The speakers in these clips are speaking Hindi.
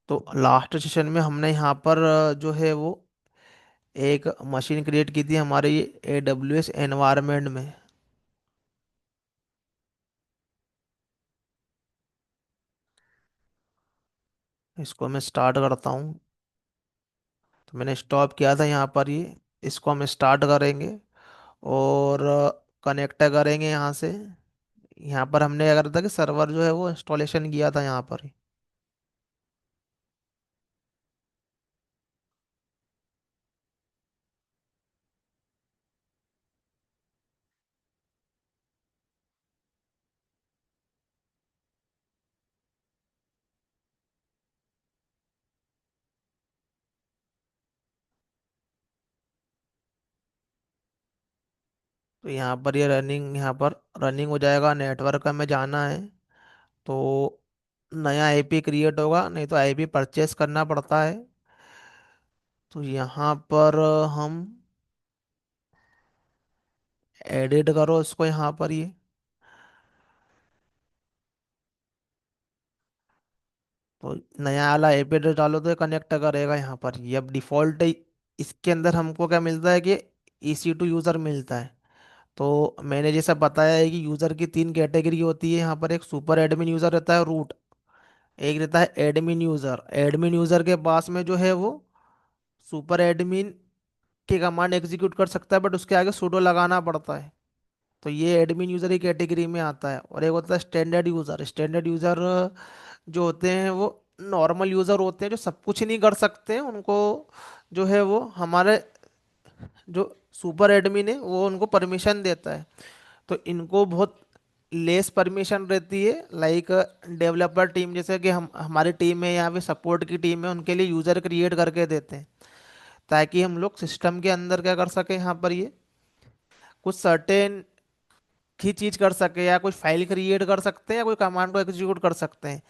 तो लास्ट सेशन में हमने यहाँ पर जो है वो एक मशीन क्रिएट की थी हमारे AWS एनवायरनमेंट में। इसको मैं स्टार्ट करता हूँ। तो मैंने स्टॉप किया था यहाँ पर ये। इसको हम स्टार्ट करेंगे और कनेक्ट करेंगे यहाँ से। यहाँ पर हमने क्या करा था कि सर्वर जो है वो इंस्टॉलेशन किया था यहाँ पर। तो यहाँ पर ये रनिंग, यहाँ पर रनिंग हो जाएगा। नेटवर्क में जाना है तो नया आईपी क्रिएट होगा, नहीं तो आईपी परचेस करना पड़ता है। तो यहाँ पर हम एडिट करो इसको यहाँ पर ये। तो नया वाला आईपी एड्रेस डालो तो ये कनेक्ट करेगा यहाँ पर ये। अब डिफ़ॉल्ट इसके अंदर हमको क्या मिलता है कि EC2 यूज़र मिलता है। तो मैंने जैसा बताया है कि यूज़र की तीन कैटेगरी होती है यहाँ पर। एक सुपर एडमिन यूज़र रहता है रूट, एक रहता है एडमिन यूज़र। एडमिन यूज़र के पास में जो है वो सुपर एडमिन की कमांड एग्जीक्यूट कर सकता है, बट उसके आगे सुडो लगाना पड़ता है। तो ये एडमिन यूज़र की कैटेगरी में आता है। और एक होता है स्टैंडर्ड यूज़र। स्टैंडर्ड यूज़र जो होते हैं वो नॉर्मल यूज़र होते हैं, जो सब कुछ नहीं कर सकते हैं। उनको जो है वो हमारे जो सुपर एडमिन है वो उनको परमिशन देता है। तो इनको बहुत लेस परमिशन रहती है। लाइक डेवलपर टीम, जैसे कि हम हमारी टीम है, यहाँ पे सपोर्ट की टीम है, उनके लिए यूज़र क्रिएट करके देते हैं ताकि हम लोग सिस्टम के अंदर क्या कर सके, यहाँ पर ये कुछ सर्टेन ही चीज कर सके, या कुछ फाइल क्रिएट कर सकते हैं या कोई कमांड को एग्जीक्यूट कर सकते हैं।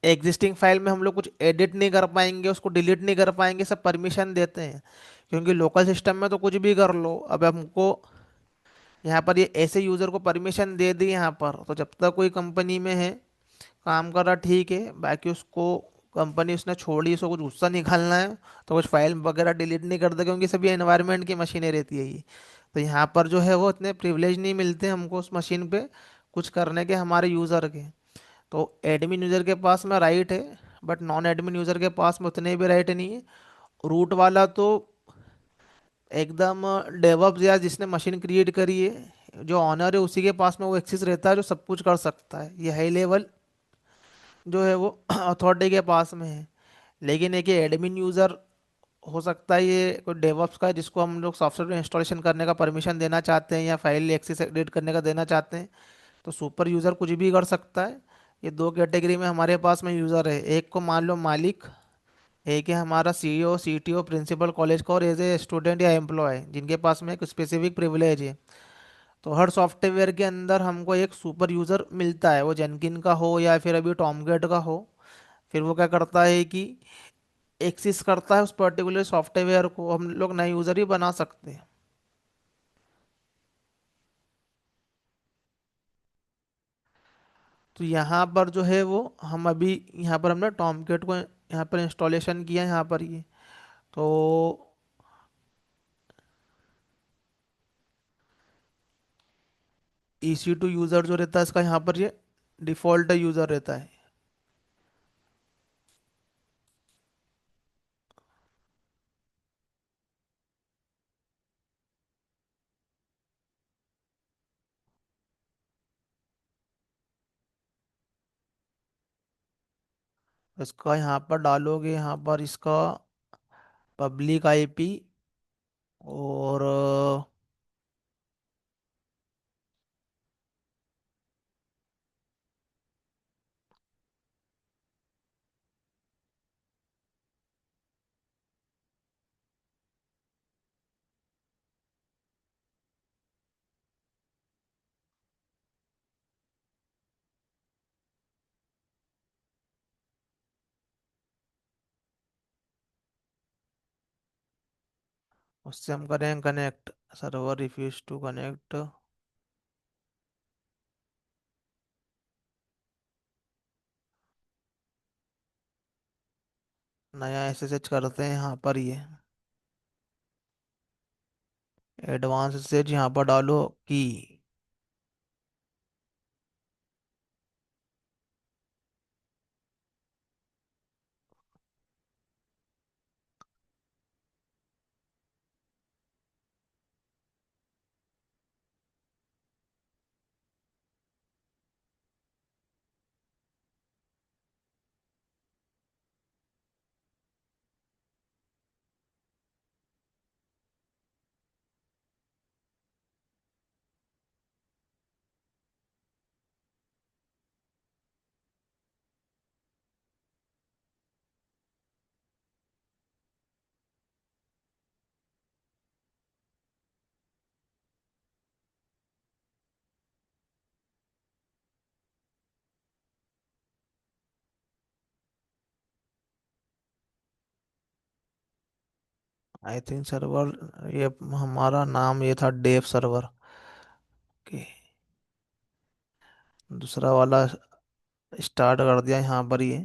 एग्जिस्टिंग फाइल में हम लोग कुछ एडिट नहीं कर पाएंगे, उसको डिलीट नहीं कर पाएंगे, सब परमिशन देते हैं। क्योंकि लोकल सिस्टम में तो कुछ भी कर लो। अब हमको यहाँ पर ये ऐसे यूजर को परमिशन दे दी यहाँ पर, तो जब तक कोई कंपनी में है काम कर रहा ठीक है। बाकी उसको कंपनी उसने छोड़ी, उसको कुछ गुस्सा निकालना है तो कुछ फाइल वगैरह डिलीट नहीं करता, क्योंकि सभी एनवायरनमेंट की मशीनें रहती है ये। तो यहाँ पर जो है वो इतने प्रिविलेज नहीं मिलते हमको उस मशीन पे कुछ करने के, हमारे यूज़र के। तो एडमिन यूज़र के पास में राइट है, बट नॉन एडमिन यूज़र के पास में उतने भी राइट नहीं है। रूट वाला तो एकदम डेवऑप्स या जिसने मशीन क्रिएट करी है, जो ऑनर है, उसी के पास में वो एक्सेस रहता है, जो सब कुछ कर सकता है। ये हाई लेवल जो है वो अथॉरिटी के पास में है। लेकिन एक ये एडमिन यूज़र हो सकता है ये कोई डेवऑप्स का है, जिसको हम लोग सॉफ्टवेयर इंस्टॉलेशन करने का परमिशन देना चाहते हैं या फाइल एक्सेस एडिट करने का देना चाहते हैं। तो सुपर यूज़र कुछ भी कर सकता है। ये दो कैटेगरी में हमारे पास में यूज़र है। एक को मान लो मालिक, एक है हमारा CEO CTO प्रिंसिपल कॉलेज का, और एज ए स्टूडेंट या एम्प्लॉय जिनके पास में एक स्पेसिफिक प्रिविलेज है। तो हर सॉफ्टवेयर के अंदर हमको एक सुपर यूज़र मिलता है, वो जेनकिन का हो या फिर अभी टॉमगेट का हो। फिर वो क्या करता है कि एक्सेस करता है उस पर्टिकुलर सॉफ्टवेयर को, हम लोग नए यूज़र ही बना सकते हैं। तो यहाँ पर जो है वो हम अभी यहाँ पर हमने टॉमकेट को यहाँ पर इंस्टॉलेशन किया है यहाँ पर ये। तो EC2 यूज़र जो रहता है इसका यहाँ पर ये डिफ़ॉल्ट यूज़र रहता है। इसका यहाँ पर डालोगे, यहाँ पर इसका पब्लिक IP, और उससे हम करेंगे connect. Server refuse to connect. नया एसएसएच करते हैं यहाँ पर ये। एडवांस एसएसएच यहाँ पर डालो की। आई थिंक सर्वर, ये हमारा नाम ये था डेव सर्वर के। दूसरा वाला स्टार्ट कर दिया यहाँ पर ये।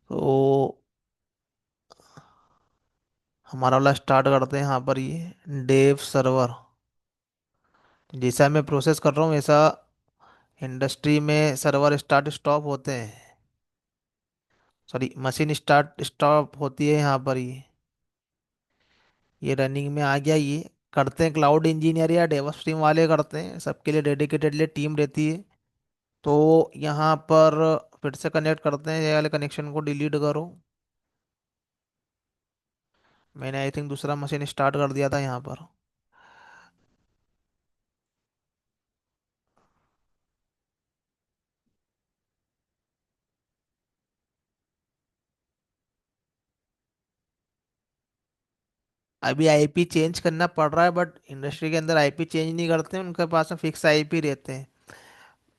तो हमारा वाला स्टार्ट करते हैं यहाँ पर ये डेव सर्वर। जैसा मैं प्रोसेस कर रहा हूँ वैसा इंडस्ट्री में सर्वर स्टार्ट स्टॉप होते हैं। सॉरी, मशीन स्टार्ट स्टॉप होती है यहाँ पर ये रनिंग में आ गया ये। करते हैं क्लाउड इंजीनियर या डेवऑप्स टीम वाले करते हैं, सबके लिए डेडिकेटेडली टीम रहती है। तो यहाँ पर फिर से कनेक्ट करते हैं, ये वाले कनेक्शन को डिलीट करो। मैंने आई थिंक दूसरा मशीन स्टार्ट कर दिया था यहाँ पर। अभी आईपी चेंज करना पड़ रहा है, बट इंडस्ट्री के अंदर आईपी चेंज नहीं करते हैं, उनके पास में फिक्स आईपी रहते हैं।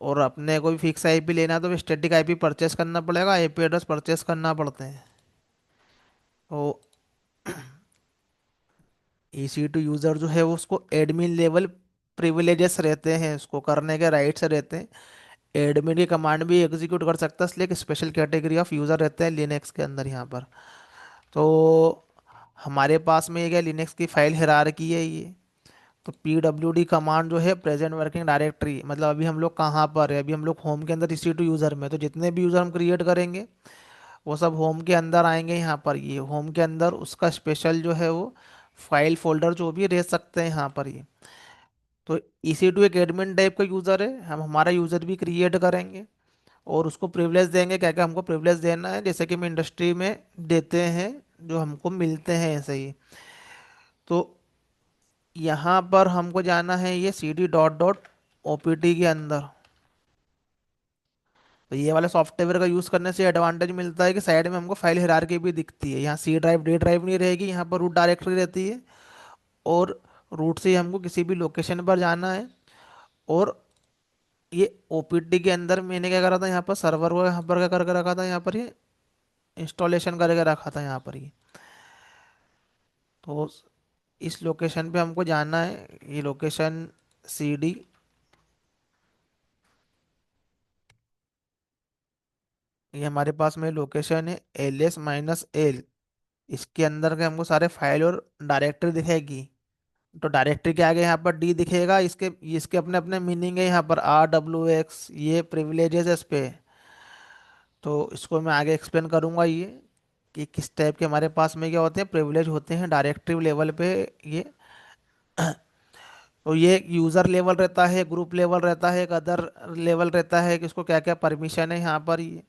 और अपने को भी फिक्स आईपी लेना तो स्टैटिक आईपी परचेस करना पड़ेगा, आईपी एड्रेस परचेस करना पड़ते हैं। तो EC2 यूजर जो है वो उसको एडमिन लेवल प्रिविलेजेस रहते हैं, उसको करने के राइट्स रहते हैं। एडमिन की कमांड भी एग्जीक्यूट कर सकता है, इसलिए एक स्पेशल कैटेगरी ऑफ यूजर रहते हैं लिनक्स के अंदर यहाँ पर। तो हमारे पास में ये क्या लिनक्स की फाइल हिरारकी है ये। तो PWD कमांड जो है प्रेजेंट वर्किंग डायरेक्टरी, मतलब अभी हम लोग कहाँ पर है, अभी हम लोग होम के अंदर EC2 यूजर में, तो जितने भी यूजर हम क्रिएट करेंगे वो सब होम के अंदर आएंगे यहाँ पर। ये होम के अंदर उसका स्पेशल जो है वो फाइल फोल्डर जो भी रह सकते हैं यहाँ पर ये। तो EC2 एक एडमिन टाइप का यूज़र है, हम हमारा यूज़र भी क्रिएट करेंगे और उसको प्रिविलेज देंगे। क्या क्या हमको प्रिविलेज देना है, जैसे कि हम इंडस्ट्री में देते हैं, जो हमको मिलते हैं ऐसे ही। तो यहाँ पर हमको जाना है ये cd डॉट डॉट opt के अंदर। तो ये वाला सॉफ्टवेयर का यूज़ करने से एडवांटेज मिलता है कि साइड में हमको फाइल हिरारकी भी दिखती है। यहाँ सी ड्राइव डी ड्राइव नहीं रहेगी, यहाँ पर रूट डायरेक्टरी रहती है। और रूट से ही हमको किसी भी लोकेशन पर जाना है। और ये ओपीटी के अंदर मैंने क्या करा था, यहाँ पर सर्वर को यहाँ पर क्या करके रखा था, यहाँ पर ये इंस्टॉलेशन करके रखा था यहाँ पर ये। तो इस लोकेशन पे हमको जाना है, ये लोकेशन CD। ये हमारे पास में लोकेशन है LS-L। इसके अंदर के हमको सारे फाइल और डायरेक्टरी दिखेगी। तो डायरेक्टरी के आगे यहाँ पर D दिखेगा, इसके इसके अपने अपने मीनिंग है। यहाँ पर RWX ये प्रिविलेजेस है इस पे। तो इसको मैं आगे एक्सप्लेन करूंगा ये, कि किस टाइप के हमारे पास में क्या होते हैं, प्रिविलेज होते हैं डायरेक्टरी लेवल पे ये। तो ये यूज़र लेवल रहता है, ग्रुप लेवल रहता है, एक अदर लेवल रहता है कि इसको क्या क्या परमिशन है यहाँ पर ये।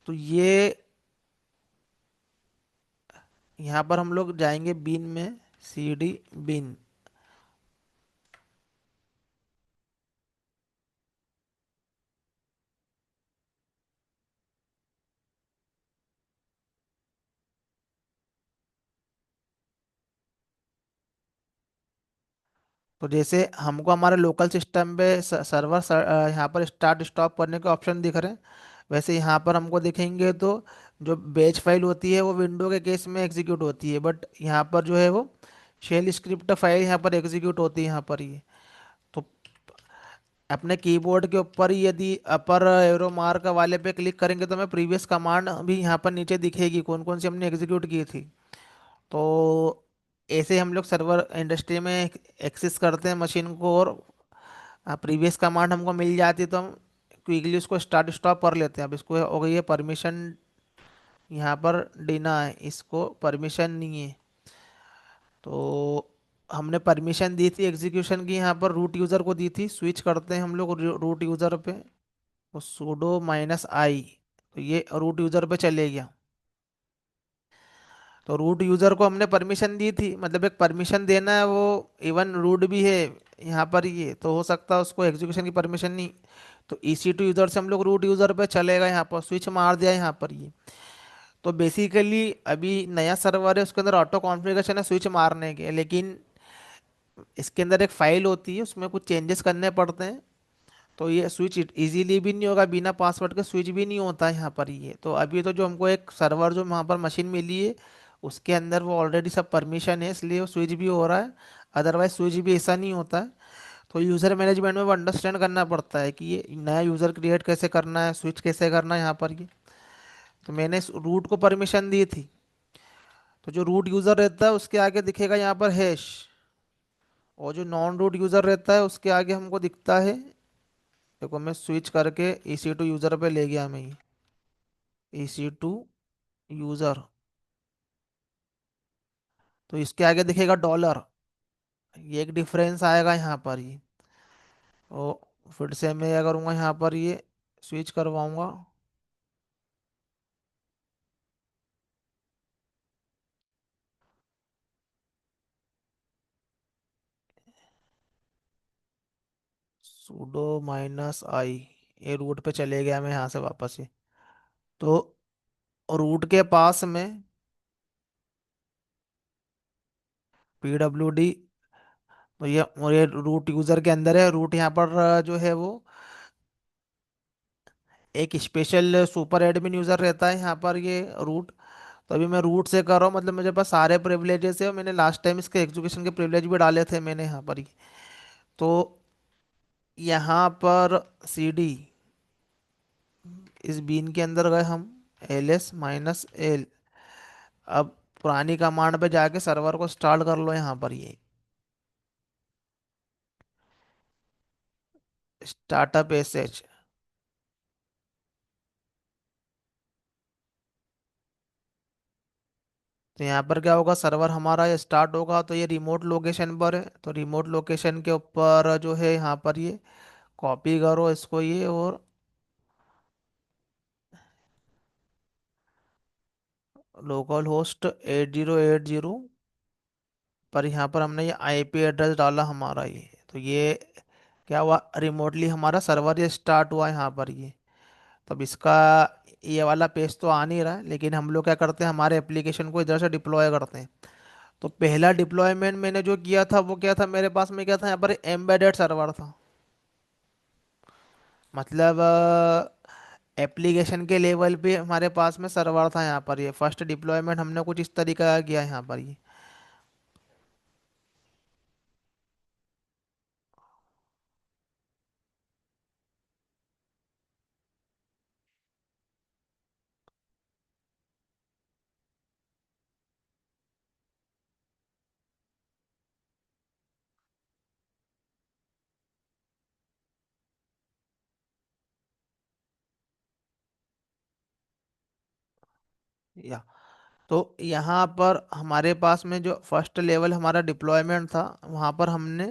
तो ये यहाँ पर हम लोग जाएंगे बिन में, CD बिन। तो जैसे हमको हमारे लोकल सिस्टम पे सर्वर यहाँ पर स्टार्ट स्टॉप करने के ऑप्शन दिख रहे हैं, वैसे यहाँ पर हमको दिखेंगे। तो जो बेच फाइल होती है वो विंडो के केस में एग्जीक्यूट होती है, बट यहाँ पर जो है वो शेल स्क्रिप्ट फाइल यहाँ पर एग्जीक्यूट होती है यहाँ पर ये। तो अपने कीबोर्ड के ऊपर ही यदि अपर एरो मार्क वाले पे क्लिक करेंगे तो हमें प्रीवियस कमांड भी यहाँ पर नीचे दिखेगी, कौन कौन सी हमने एग्जीक्यूट की थी। तो ऐसे हम लोग सर्वर इंडस्ट्री में एक्सेस करते हैं मशीन को, और प्रीवियस कमांड हमको मिल जाती तो हम क्विकली उसको स्टार्ट स्टॉप कर लेते हैं। अब इसको हो गई है परमिशन, यहाँ पर देना है, इसको परमिशन नहीं है। तो हमने परमिशन दी थी एग्जीक्यूशन की, यहाँ पर रूट यूज़र को दी थी। स्विच करते हैं हम लोग रूट यूज़र पे, तो sudo -i, तो ये रूट यूज़र पे चले गया। तो रूट यूज़र को हमने परमिशन दी थी, मतलब एक परमिशन देना है, वो इवन रूट भी है यहाँ पर, ये तो हो सकता है उसको एग्जीक्यूशन की परमिशन नहीं। तो EC2 यूज़र से हम लोग रूट यूज़र पे चलेगा, यहाँ पर स्विच मार दिया यहाँ पर ये। तो बेसिकली अभी नया सर्वर है, उसके अंदर ऑटो कॉन्फ़िगरेशन है स्विच मारने के, लेकिन इसके अंदर एक फाइल होती है, उसमें कुछ चेंजेस करने पड़ते हैं। तो ये स्विच इजीली भी नहीं होगा, बिना पासवर्ड के स्विच भी नहीं होता है यहाँ पर ये। तो अभी तो जो हमको एक सर्वर जो वहाँ पर मशीन मिली है, उसके अंदर वो ऑलरेडी सब परमिशन है, इसलिए वो स्विच भी हो रहा है। अदरवाइज स्विच भी ऐसा नहीं होता है। तो यूज़र मैनेजमेंट में वो अंडरस्टैंड करना पड़ता है कि ये नया यूज़र क्रिएट कैसे करना है, स्विच कैसे करना है यहाँ पर ये। तो मैंने रूट को परमिशन दी थी। तो जो रूट यूज़र रहता है उसके आगे दिखेगा यहाँ पर हैश, और जो नॉन रूट यूज़र रहता है उसके आगे हमको दिखता है, देखो मैं स्विच करके EC2 यूज़र पे ले गया मैं ये, EC2 यूज़र, तो इसके आगे दिखेगा डॉलर, ये एक डिफरेंस आएगा यहाँ पर ये। तो फिर से मैं क्या करूँगा, यहाँ पर ये स्विच करवाऊँगा। -i, ये रूट पे चले गया मैं यहाँ से वापस ही। तो रूट के पास में PWD, तो ये, और ये रूट यूज़र के अंदर है। रूट यहाँ पर जो है वो एक स्पेशल सुपर एडमिन यूज़र रहता है यहाँ पर ये रूट। तो अभी मैं रूट से कर रहा हूँ, मतलब मेरे पास सारे प्रिविलेजेस है, और मैंने लास्ट टाइम इसके एग्जीक्यूशन के प्रिविलेज भी डाले थे मैंने यहाँ पर ही। तो यहाँ पर CD, इस बीन के अंदर गए हम, -l। अब पुरानी कमांड पे जाके सर्वर को स्टार्ट कर लो यहाँ पर ये, स्टार्टअप sh। तो यहाँ पर क्या होगा, सर्वर हमारा ये स्टार्ट होगा, तो ये रिमोट लोकेशन पर है। तो रिमोट लोकेशन के ऊपर जो है यहाँ पर ये कॉपी करो इसको ये, और लोकल होस्ट 8080 पर यहाँ पर हमने ये IP एड्रेस डाला हमारा ये। तो ये क्या हुआ, रिमोटली हमारा सर्वर ये स्टार्ट हुआ यहाँ पर ये। तब इसका ये वाला पेज तो आ नहीं रहा है, लेकिन हम लोग क्या करते हैं, हमारे एप्लीकेशन को इधर से डिप्लॉय करते हैं। तो पहला डिप्लॉयमेंट मैंने जो किया था वो क्या था, मेरे पास में क्या था, यहाँ पर एम्बेडेड सर्वर था। मतलब एप्लीकेशन के लेवल पे हमारे पास में सर्वर था यहाँ पर ये। फर्स्ट डिप्लॉयमेंट हमने कुछ इस तरीका का किया यहाँ पर ये। या तो यहाँ पर हमारे पास में जो फर्स्ट लेवल हमारा डिप्लॉयमेंट था, वहाँ पर हमने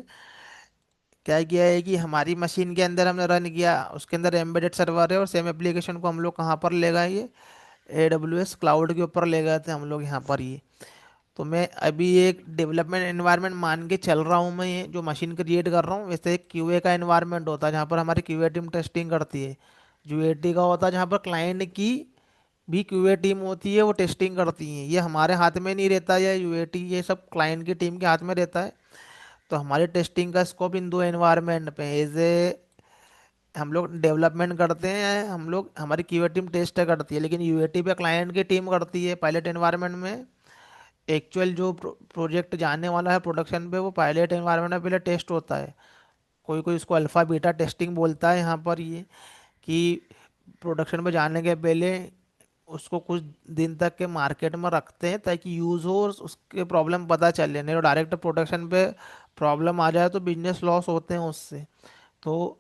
क्या किया है कि हमारी मशीन के अंदर हमने रन किया, उसके अंदर एम्बेडेड सर्वर है, और सेम एप्लीकेशन को हम लोग कहाँ पर ले गए, ये AWS क्लाउड के ऊपर ले गए थे हम लोग यहाँ पर ये। तो मैं अभी एक डेवलपमेंट एनवायरनमेंट मान के चल रहा हूँ, मैं ये जो मशीन क्रिएट कर रहा हूँ, वैसे एक QA का एनवायरनमेंट होता है जहाँ पर हमारी QA टीम टेस्टिंग करती है। UAT का होता है जहाँ पर क्लाइंट की भी QA टीम होती है, वो टेस्टिंग करती है। ये हमारे हाथ में नहीं रहता, या UAT ये सब क्लाइंट की टीम के हाथ में रहता है। तो हमारी टेस्टिंग का स्कोप इन दो एनवायरनमेंट पे, एज ए हम लोग डेवलपमेंट करते हैं, हम लोग हमारी QA टीम टेस्ट करती है, लेकिन UAT पे क्लाइंट की टीम करती है पायलट एनवायरनमेंट में। एक्चुअल जो प्रोजेक्ट जाने वाला है प्रोडक्शन पे, वो पायलट एनवायरनमेंट में पहले टेस्ट होता है। कोई कोई इसको अल्फ़ा बीटा टेस्टिंग बोलता है यहाँ पर ये, कि प्रोडक्शन में जाने के पहले उसको कुछ दिन तक के मार्केट में रखते हैं ताकि यूज़ हो और उसके प्रॉब्लम पता चले, नहीं तो डायरेक्ट प्रोडक्शन पे प्रॉब्लम आ जाए तो बिजनेस लॉस होते हैं उससे। तो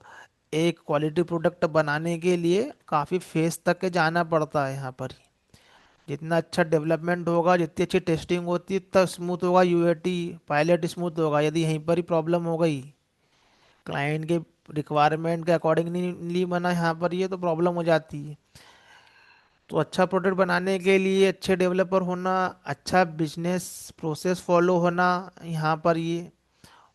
एक क्वालिटी प्रोडक्ट बनाने के लिए काफ़ी फेज तक के जाना पड़ता है यहाँ पर। जितना अच्छा डेवलपमेंट होगा, जितनी अच्छी टेस्टिंग होती है, उतना स्मूथ होगा यूएटी, पायलट स्मूथ होगा। यदि यहीं पर ही प्रॉब्लम हो गई, क्लाइंट के रिक्वायरमेंट के अकॉर्डिंग नहीं बना यहाँ पर ये, तो प्रॉब्लम हो जाती है। तो अच्छा प्रोडक्ट बनाने के लिए अच्छे डेवलपर होना, अच्छा बिजनेस प्रोसेस फॉलो होना यहाँ पर ये,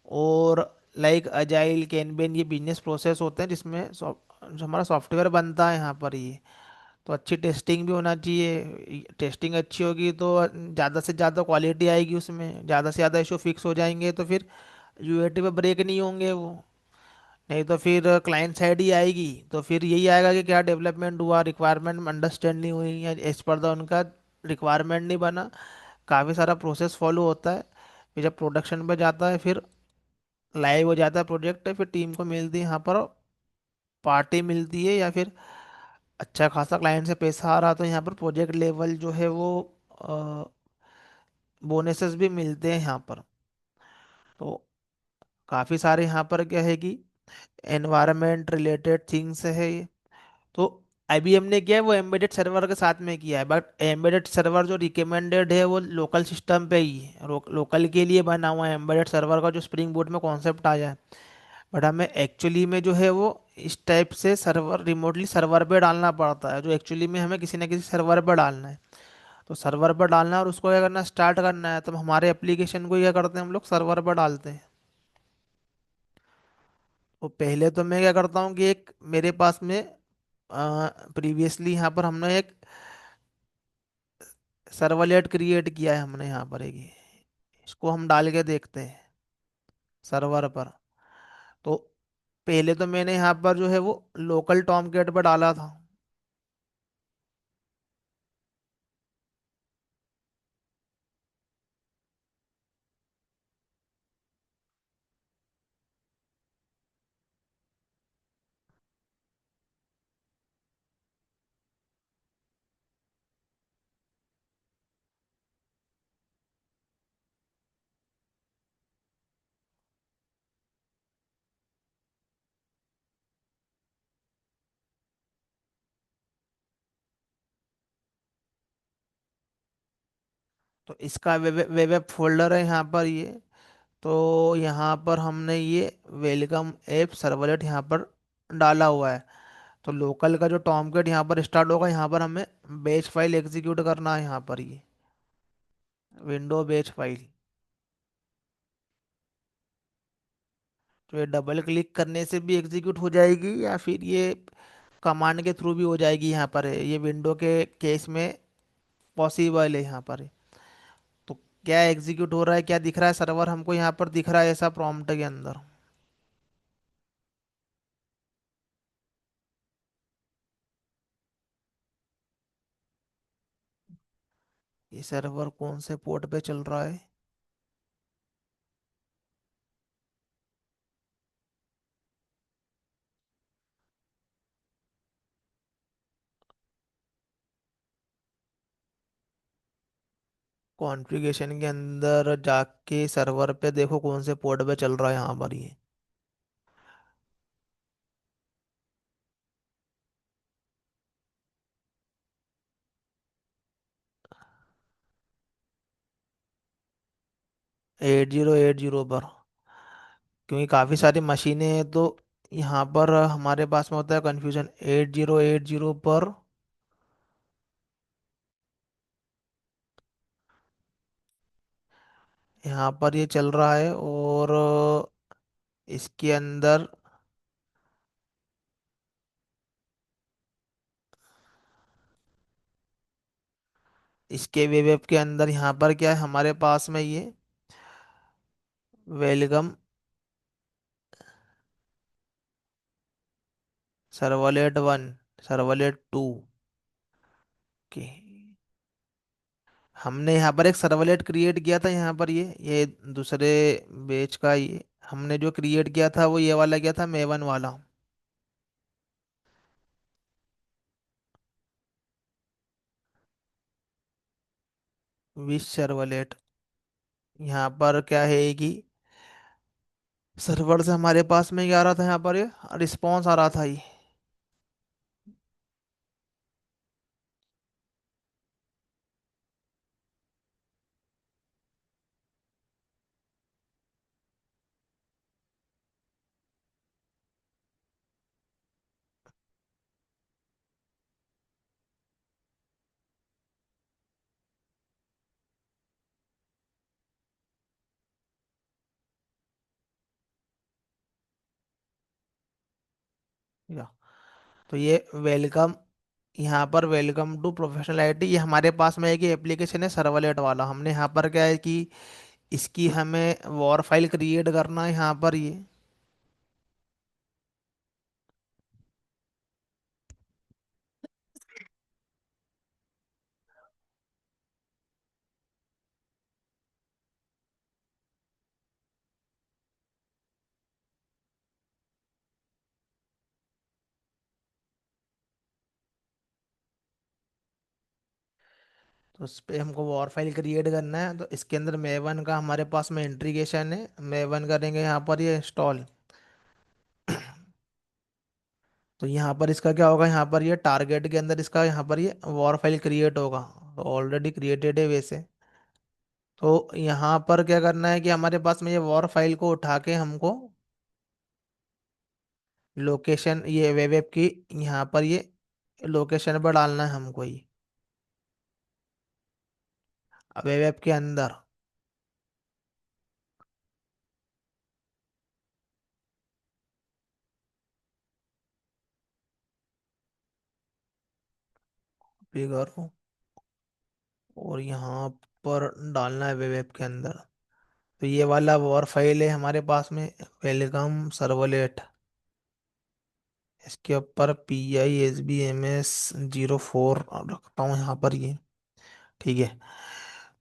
और लाइक अजाइल कैनबेन ये बिजनेस प्रोसेस होते हैं जिसमें जो हमारा सॉफ्टवेयर बनता है यहाँ पर ये। तो अच्छी टेस्टिंग भी होना चाहिए, टेस्टिंग अच्छी होगी तो ज़्यादा से ज़्यादा क्वालिटी आएगी उसमें, ज़्यादा से ज़्यादा इशू फिक्स हो जाएंगे तो फिर यूएटी पे ब्रेक नहीं होंगे वो। नहीं तो फिर क्लाइंट साइड ही आएगी, तो फिर यही आएगा कि क्या डेवलपमेंट हुआ, रिक्वायरमेंट अंडरस्टैंड नहीं हुई, या एज पर द उनका रिक्वायरमेंट नहीं बना। काफ़ी सारा प्रोसेस फॉलो होता है। फिर जब प्रोडक्शन पे जाता है, फिर लाइव हो जाता है प्रोजेक्ट, फिर टीम को मिलती है यहाँ पर पार्टी मिलती है, या फिर अच्छा खासा क्लाइंट से पैसा आ रहा तो यहाँ पर प्रोजेक्ट लेवल जो है वो बोनसेस भी मिलते हैं यहाँ पर। तो काफ़ी सारे यहाँ पर क्या है कि एनवायरनमेंट रिलेटेड थिंग्स है ये। तो IBM ने किया है वो एम्बेडेड सर्वर के साथ में किया है, बट एम्बेडेड सर्वर जो रिकमेंडेड है वो लोकल सिस्टम पे ही है, लोकल के लिए बना हुआ है एम्बेडेड सर्वर का, जो स्प्रिंग बूट में कॉन्सेप्ट आया है। बट हमें एक्चुअली में जो है वो इस टाइप से सर्वर रिमोटली सर्वर पे डालना पड़ता है, जो एक्चुअली में हमें किसी ना किसी सर्वर पर डालना है। तो सर्वर पर डालना है और उसको क्या करना, स्टार्ट करना है, तो हमारे एप्लीकेशन को क्या करते हैं हम लोग, सर्वर पर डालते हैं। तो पहले तो मैं क्या करता हूँ कि एक मेरे पास में प्रीवियसली यहाँ पर हमने एक सर्वलेट क्रिएट किया है हमने यहाँ पर एक इसको हम डाल के देखते हैं सर्वर पर। तो पहले तो मैंने यहाँ पर जो है वो लोकल टॉमकेट पर डाला था। तो इसका वेब फोल्डर है यहाँ पर ये। तो यहाँ पर हमने ये वेलकम ऐप सर्वलेट यहाँ पर डाला हुआ है। तो लोकल का जो टॉमकेट यहाँ पर स्टार्ट होगा, यहाँ पर हमें बेच फाइल एग्जीक्यूट करना है यहाँ पर ये, विंडो बेच फाइल। तो ये डबल क्लिक करने से भी एग्जीक्यूट हो जाएगी, या फिर ये कमांड के थ्रू भी हो जाएगी यहाँ पर है, ये विंडो के केस में पॉसिबल है यहाँ पर है। तो क्या एग्जीक्यूट हो रहा है, क्या दिख रहा है, सर्वर हमको यहाँ पर दिख रहा है ऐसा प्रॉम्प्ट के अंदर। ये सर्वर कौन से पोर्ट पे चल रहा है। कॉन्फ़िगरेशन के अंदर जाके सर्वर पे देखो कौन से पोर्ट पे चल रहा है यहाँ पर ये। एट जीरो एट जीरो पर, क्योंकि काफ़ी सारी मशीनें हैं तो यहाँ पर हमारे पास में होता है कन्फ्यूजन। 8080 पर यहाँ पर ये चल रहा है, और इसके अंदर इसके वेब ऐप के अंदर यहाँ पर क्या है हमारे पास में ये welcome servlet one, servlet two के। हमने यहाँ पर एक सर्वलेट क्रिएट किया था यहाँ पर ये दूसरे बेच का ये। हमने जो क्रिएट किया था वो ये वाला किया था, मेवन वाला। Wish servlet. यहाँ पर क्या है कि सर्वर से हमारे पास में क्या आ रहा था, यहाँ पर ये रिस्पॉन्स आ रहा था ये। या, तो ये वेलकम, यहाँ पर वेलकम टू प्रोफेशनल आईटी, ये हमारे पास में एक एप्लीकेशन है सर्वलेट वाला। हमने यहाँ पर क्या है कि इसकी हमें वॉर फाइल क्रिएट करना है यहाँ पर ये। तो उस पे हमको वॉर फाइल क्रिएट करना है, तो इसके अंदर मेवन का हमारे पास में इंटीग्रेशन है, मेवन करेंगे यहाँ पर ये इंस्टॉल। तो यहाँ पर इसका क्या होगा, यहाँ पर ये टारगेट के अंदर इसका यहाँ पर ये वॉर फाइल क्रिएट होगा। तो ऑलरेडी क्रिएटेड है वैसे। तो यहाँ पर क्या करना है कि हमारे पास में ये वॉर फाइल को उठा के हमको लोकेशन, ये वेब ऐप की यहाँ पर ये लोकेशन पर डालना है हमको ये, वेब ऐप के अंदर। फिगर को, और यहाँ पर डालना है वेब ऐप के अंदर। तो ये वाला वॉर फाइल है हमारे पास में, वेलकम सर्वलेट। इसके ऊपर PISBMS 04 रखता हूँ यहाँ पर ये। ठीक है।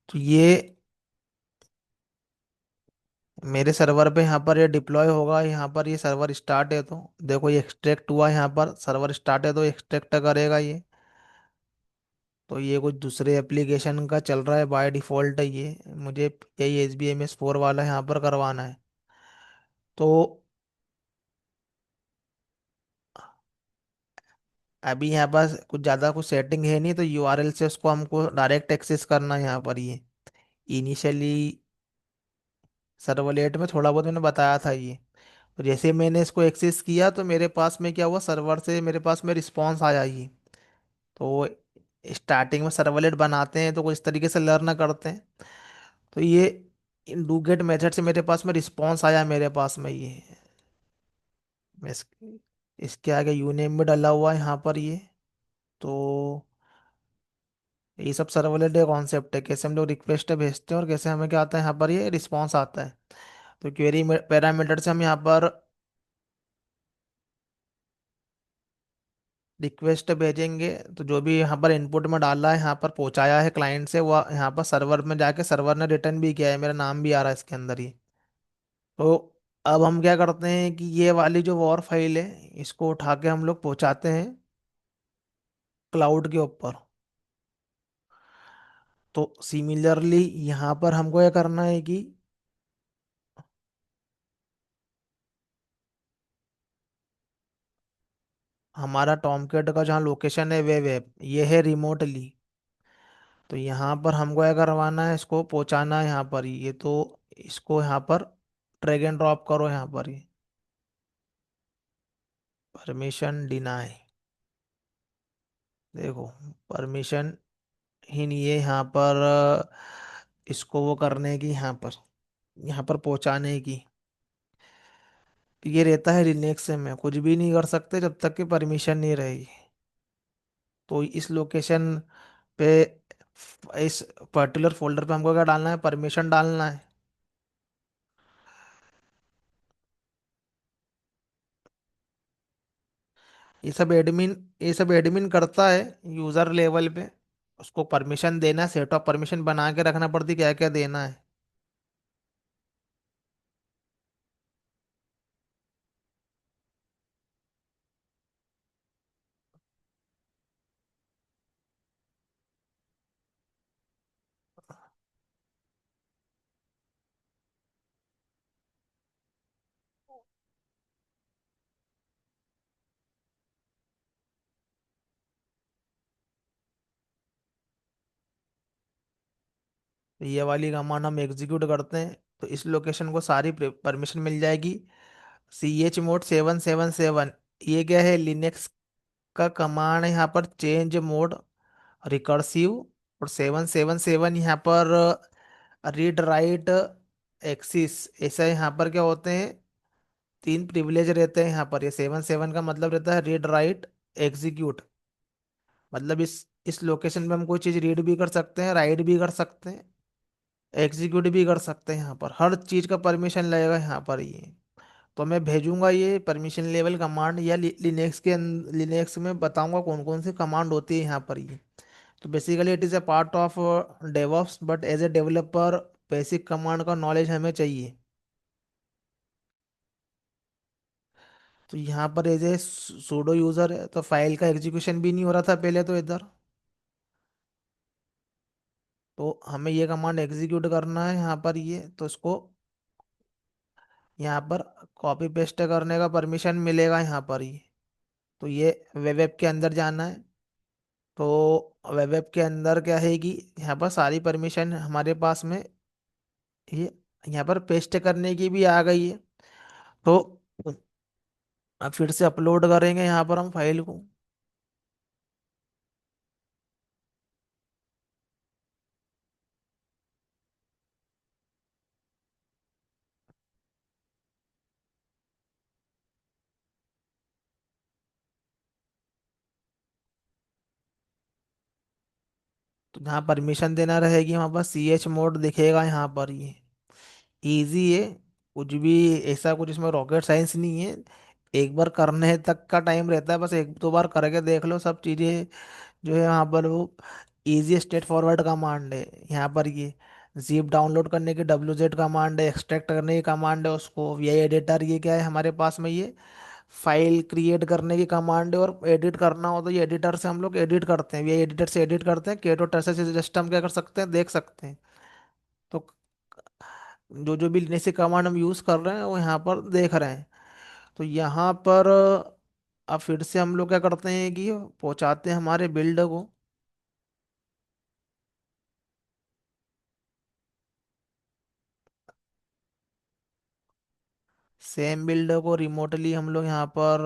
तो ये मेरे सर्वर पे यहाँ पर ये डिप्लॉय होगा, यहाँ पर ये सर्वर स्टार्ट है तो देखो ये एक्सट्रैक्ट हुआ, यहाँ पर सर्वर स्टार्ट है तो एक्सट्रैक्ट करेगा ये। तो ये कुछ दूसरे एप्लीकेशन का चल रहा है बाय डिफ़ॉल्ट है ये, मुझे यही SBMS 4 वाला यहाँ पर करवाना है। तो अभी यहाँ पास कुछ ज़्यादा कुछ सेटिंग है नहीं, तो URL से उसको हमको डायरेक्ट एक्सेस करना है यहाँ पर ये। इनिशियली सर्वलेट में थोड़ा बहुत मैंने बताया था ये। तो जैसे मैंने इसको एक्सेस किया तो मेरे पास में क्या हुआ, सर्वर से मेरे पास में रिस्पॉन्स आया ये। तो स्टार्टिंग में सर्वलेट बनाते हैं तो कुछ इस तरीके से लर्न करते हैं। तो ये डू गेट मेथड से मेरे पास में रिस्पॉन्स आया मेरे पास में ये। मैं इसके आगे यूनेम में डाला हुआ है यहाँ पर ये। तो ये सब सर्वलेट का कॉन्सेप्ट है, कैसे हम लोग रिक्वेस्ट भेजते हैं और कैसे हमें क्या आता है यहाँ पर ये रिस्पॉन्स आता है। तो क्वेरी पैरामीटर से हम यहाँ पर रिक्वेस्ट भेजेंगे, तो जो भी यहाँ पर इनपुट में डाला है यहाँ पर पहुँचाया है क्लाइंट से, वो यहाँ पर सर्वर में जाके सर्वर ने रिटर्न भी किया है, मेरा नाम भी आ रहा है इसके अंदर ही। तो अब हम क्या करते हैं कि ये वाली जो वॉर फाइल है इसको उठा के हम लोग पहुँचाते हैं क्लाउड के ऊपर। तो सिमिलरली यहाँ पर हमको क्या करना है कि हमारा टॉमकेट का जहाँ लोकेशन है वे वेब ये है रिमोटली। तो यहाँ पर हमको क्या करवाना है, इसको पहुँचाना है यहाँ पर ही ये। तो इसको यहाँ पर ड्रैग एंड ड्रॉप करो यहाँ पर ही, परमिशन डिनाई। देखो परमिशन ही नहीं है यहाँ पर, इसको वो करने की यहाँ पर, यहाँ पर पहुँचाने की। ये रहता है लिनक्स में कुछ भी नहीं कर सकते जब तक कि परमिशन नहीं रहेगी। तो इस लोकेशन पे, इस पर्टिकुलर फोल्डर पे हमको क्या डालना है, परमिशन डालना है। ये सब एडमिन करता है यूजर लेवल पे। उसको परमिशन देना, सेट ऑफ परमिशन बना के रखना पड़ती क्या क्या देना है। तो ये वाली कमांड हम एग्जीक्यूट करते हैं तो इस लोकेशन को सारी परमिशन मिल जाएगी। CH मोड 777, ये क्या है, लिनक्स का कमांड है यहाँ पर, चेंज मोड रिकर्सिव। और 777 यहाँ पर रीड राइट एक्सिस, ऐसा यहाँ पर क्या होते हैं, तीन प्रिविलेज रहते हैं यहाँ पर। ये 7 7 का मतलब रहता है रीड राइट एग्जीक्यूट, मतलब इस लोकेशन में हम कोई चीज़ रीड भी कर सकते हैं, राइट भी कर सकते हैं, एग्जीक्यूट भी कर सकते हैं। यहाँ पर हर चीज़ का परमिशन लगेगा यहाँ पर ये। तो मैं भेजूंगा ये परमिशन लेवल कमांड, या लिनक्स लिनक्स में बताऊंगा कौन कौन सी कमांड होती है यहाँ पर ये। तो basically it is a part of DevOps, but as a developer basic command का नॉलेज हमें चाहिए। तो यहाँ पर एज ए सूडो यूजर है तो फाइल का एग्जीक्यूशन भी नहीं हो रहा था पहले तो इधर। तो हमें ये कमांड एग्जीक्यूट करना है यहाँ पर ये, तो इसको यहाँ पर कॉपी पेस्ट करने का परमिशन मिलेगा यहाँ पर ये। तो ये वेब ऐप के अंदर जाना है। तो वेब ऐप के अंदर क्या है कि यहाँ पर सारी परमिशन हमारे पास में, ये यहाँ पर पेस्ट करने की भी आ गई है। तो अब फिर से अपलोड करेंगे यहाँ पर हम फाइल को। तो जहाँ परमिशन देना रहेगी वहाँ पर CH मोड दिखेगा यहाँ पर ये। इजी है, कुछ भी ऐसा कुछ इसमें रॉकेट साइंस नहीं है। एक बार करने तक का टाइम रहता है, बस एक दो बार करके देख लो सब चीज़ें जो है यहाँ पर। वो इजी स्ट्रेट फॉरवर्ड कमांड है यहाँ पर ये। जिप डाउनलोड करने की WZ कमांड है, एक्सट्रैक्ट करने की कमांड है उसको, ये एडिटर ये क्या है हमारे पास में ये फाइल क्रिएट करने की कमांड है। और एडिट करना हो तो ये एडिटर से हम लोग एडिट करते हैं, ये एडिटर से एडिट करते हैं। केटो टर्सर से जस्ट हम क्या कर सकते हैं, देख सकते हैं। तो जो जो भी जैसे कमांड हम यूज कर रहे हैं वो यहाँ पर देख रहे हैं। तो यहाँ पर अब फिर से हम लोग क्या करते हैं कि पहुंचाते हैं हमारे बिल्ड को। सेम बिल्ड को रिमोटली हम लोग यहाँ पर,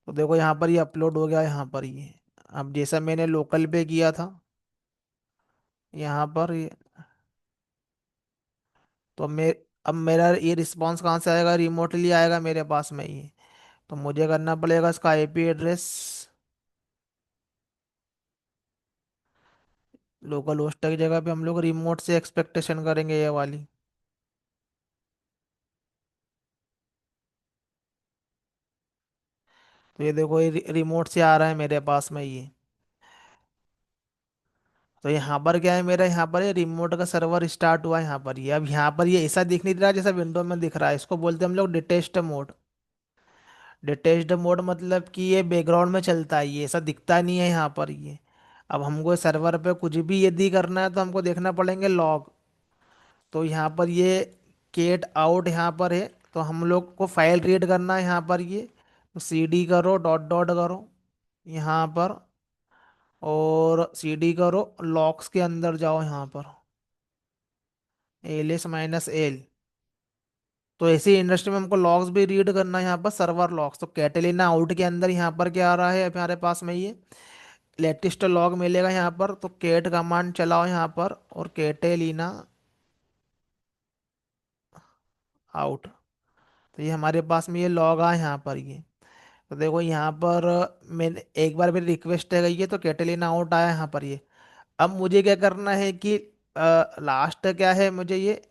तो देखो यहाँ पर ये अपलोड हो गया यहाँ पर ये। अब जैसा मैंने लोकल पे किया था यहाँ पर ये, तो अब मेरा ये रिस्पॉन्स कहाँ से आएगा, रिमोटली आएगा मेरे पास में ये। तो मुझे करना पड़ेगा इसका IP एड्रेस, लोकल होस्ट की जगह पे हम लोग रिमोट से एक्सपेक्टेशन करेंगे ये वाली। तो ये देखो ये रिमोट से आ रहा है मेरे पास में ये। तो यहाँ पर क्या है, मेरा यहाँ पर ये रिमोट का सर्वर स्टार्ट हुआ है यहाँ पर ये। अब यहाँ पर ये ऐसा दिख नहीं रहा जैसा विंडो में दिख रहा है, इसको बोलते हैं हम लोग डिटेच्ड मोड। डिटेच्ड मोड मतलब कि ये बैकग्राउंड में चलता है, ये ऐसा दिखता नहीं है यहाँ पर ये। अब हमको सर्वर पे कुछ भी यदि करना है तो हमको देखना पड़ेंगे लॉग। तो यहाँ पर ये केट आउट यहाँ पर है, तो हम लोग को फाइल रीड करना है यहाँ पर ये। तो CD करो डॉट डॉट करो यहाँ पर, और CD करो लॉग्स के अंदर जाओ यहाँ पर, LS-L। तो ऐसे इंडस्ट्री में हमको लॉग्स भी रीड करना है यहाँ पर, सर्वर लॉग्स। तो कैटेलिना आउट के अंदर यहाँ पर क्या आ रहा है हमारे पास में ये लेटेस्ट लॉग मिलेगा यहाँ पर। तो केट कमांड चलाओ यहाँ पर, और कैटेलिना आउट। तो ये हमारे पास में ये लॉग आ यहाँ पर ये। तो देखो यहाँ पर मैंने एक बार मेरी रिक्वेस्ट है गई है तो कैटेलिना आउट आया यहाँ पर ये। अब मुझे क्या करना है कि लास्ट क्या है, मुझे ये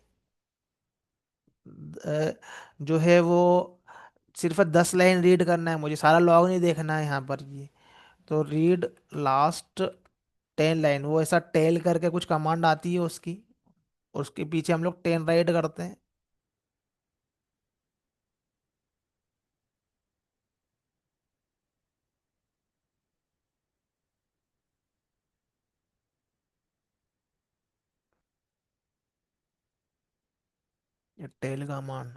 जो है वो सिर्फ 10 लाइन रीड करना है, मुझे सारा लॉग नहीं देखना है यहाँ पर ये। तो रीड लास्ट 10 लाइन, वो ऐसा टेल करके कुछ कमांड आती है उसकी, उसके पीछे हम लोग 10 राइट करते हैं। ये टेल कमांड,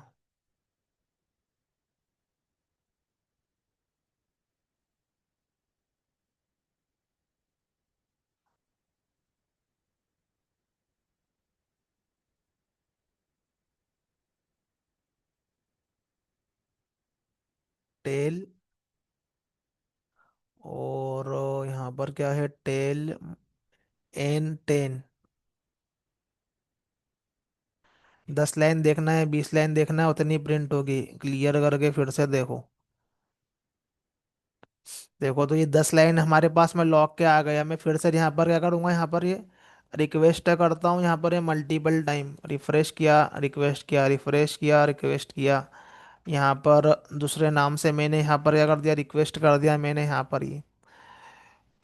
टेल, और यहाँ पर क्या है, टेल N10। 10 लाइन देखना है, 20 लाइन देखना है, उतनी प्रिंट होगी। क्लियर करके फिर से देखो। देखो तो ये 10 लाइन हमारे पास में लॉग के आ गया। मैं फिर से यहाँ पर क्या करूँगा, यहाँ पर ये रिक्वेस्ट करता हूँ, यहाँ पर ये मल्टीपल टाइम रिफ्रेश किया, रिक्वेस्ट किया, रिफ्रेश किया, रिक्वेस्ट किया। यहाँ पर दूसरे नाम से मैंने यहाँ पर क्या कर दिया, रिक्वेस्ट कर दिया मैंने यहाँ पर ये।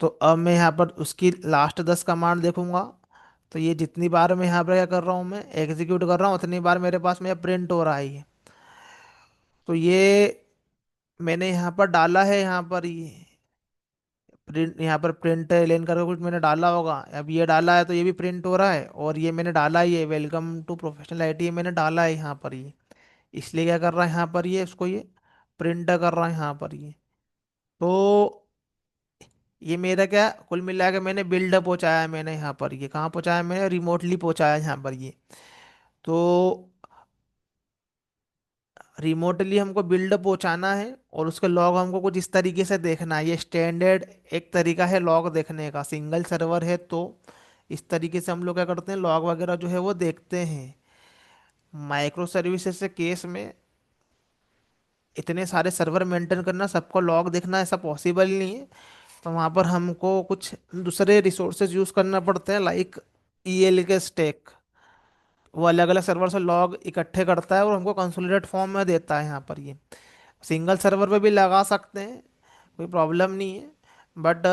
तो अब मैं यहाँ पर उसकी लास्ट 10 कमांड देखूंगा। तो ये जितनी बार मैं यहाँ पर क्या कर रहा हूँ, मैं एग्जीक्यूट कर रहा हूँ, उतनी बार मेरे पास में प्रिंट हो रहा है ये। तो ये मैंने यहाँ पर डाला है, यहाँ पर ये प्रिंट, यहाँ पर प्रिंट लेन करके कुछ मैंने डाला होगा। अब ये डाला है तो ये भी प्रिंट हो रहा है, और ये मैंने डाला ही है, वेलकम टू प्रोफेशनल आईटी, ये मैंने डाला है यहाँ पर ये। इसलिए क्या कर रहा है यहाँ पर ये, इसको ये प्रिंट कर रहा है यहाँ पर ये। तो ये मेरा क्या, कुल मिला के मैंने बिल्ड पहुंचाया है मैंने यहाँ पर ये, कहाँ पहुंचाया मैंने, रिमोटली पहुंचाया है यहाँ पर ये। तो रिमोटली हमको बिल्ड पहुंचाना है, और उसके लॉग हमको कुछ इस तरीके से देखना है। ये स्टैंडर्ड एक तरीका है लॉग देखने का, सिंगल सर्वर है तो इस तरीके से हम लोग क्या करते हैं, लॉग वगैरह जो है वो देखते हैं। माइक्रो सर्विसेज के केस में इतने सारे सर्वर मेंटेन करना, सबको लॉग देखना, ऐसा पॉसिबल नहीं है। तो वहाँ पर हमको कुछ दूसरे रिसोर्सेज यूज़ करना पड़ते हैं, लाइक EL के स्टैक। वो अलग अलग सर्वर से लॉग इकट्ठे करता है और हमको कंसोलिडेट फॉर्म में देता है यहाँ पर ये। सिंगल सर्वर पे भी लगा सकते हैं, कोई प्रॉब्लम नहीं है। बट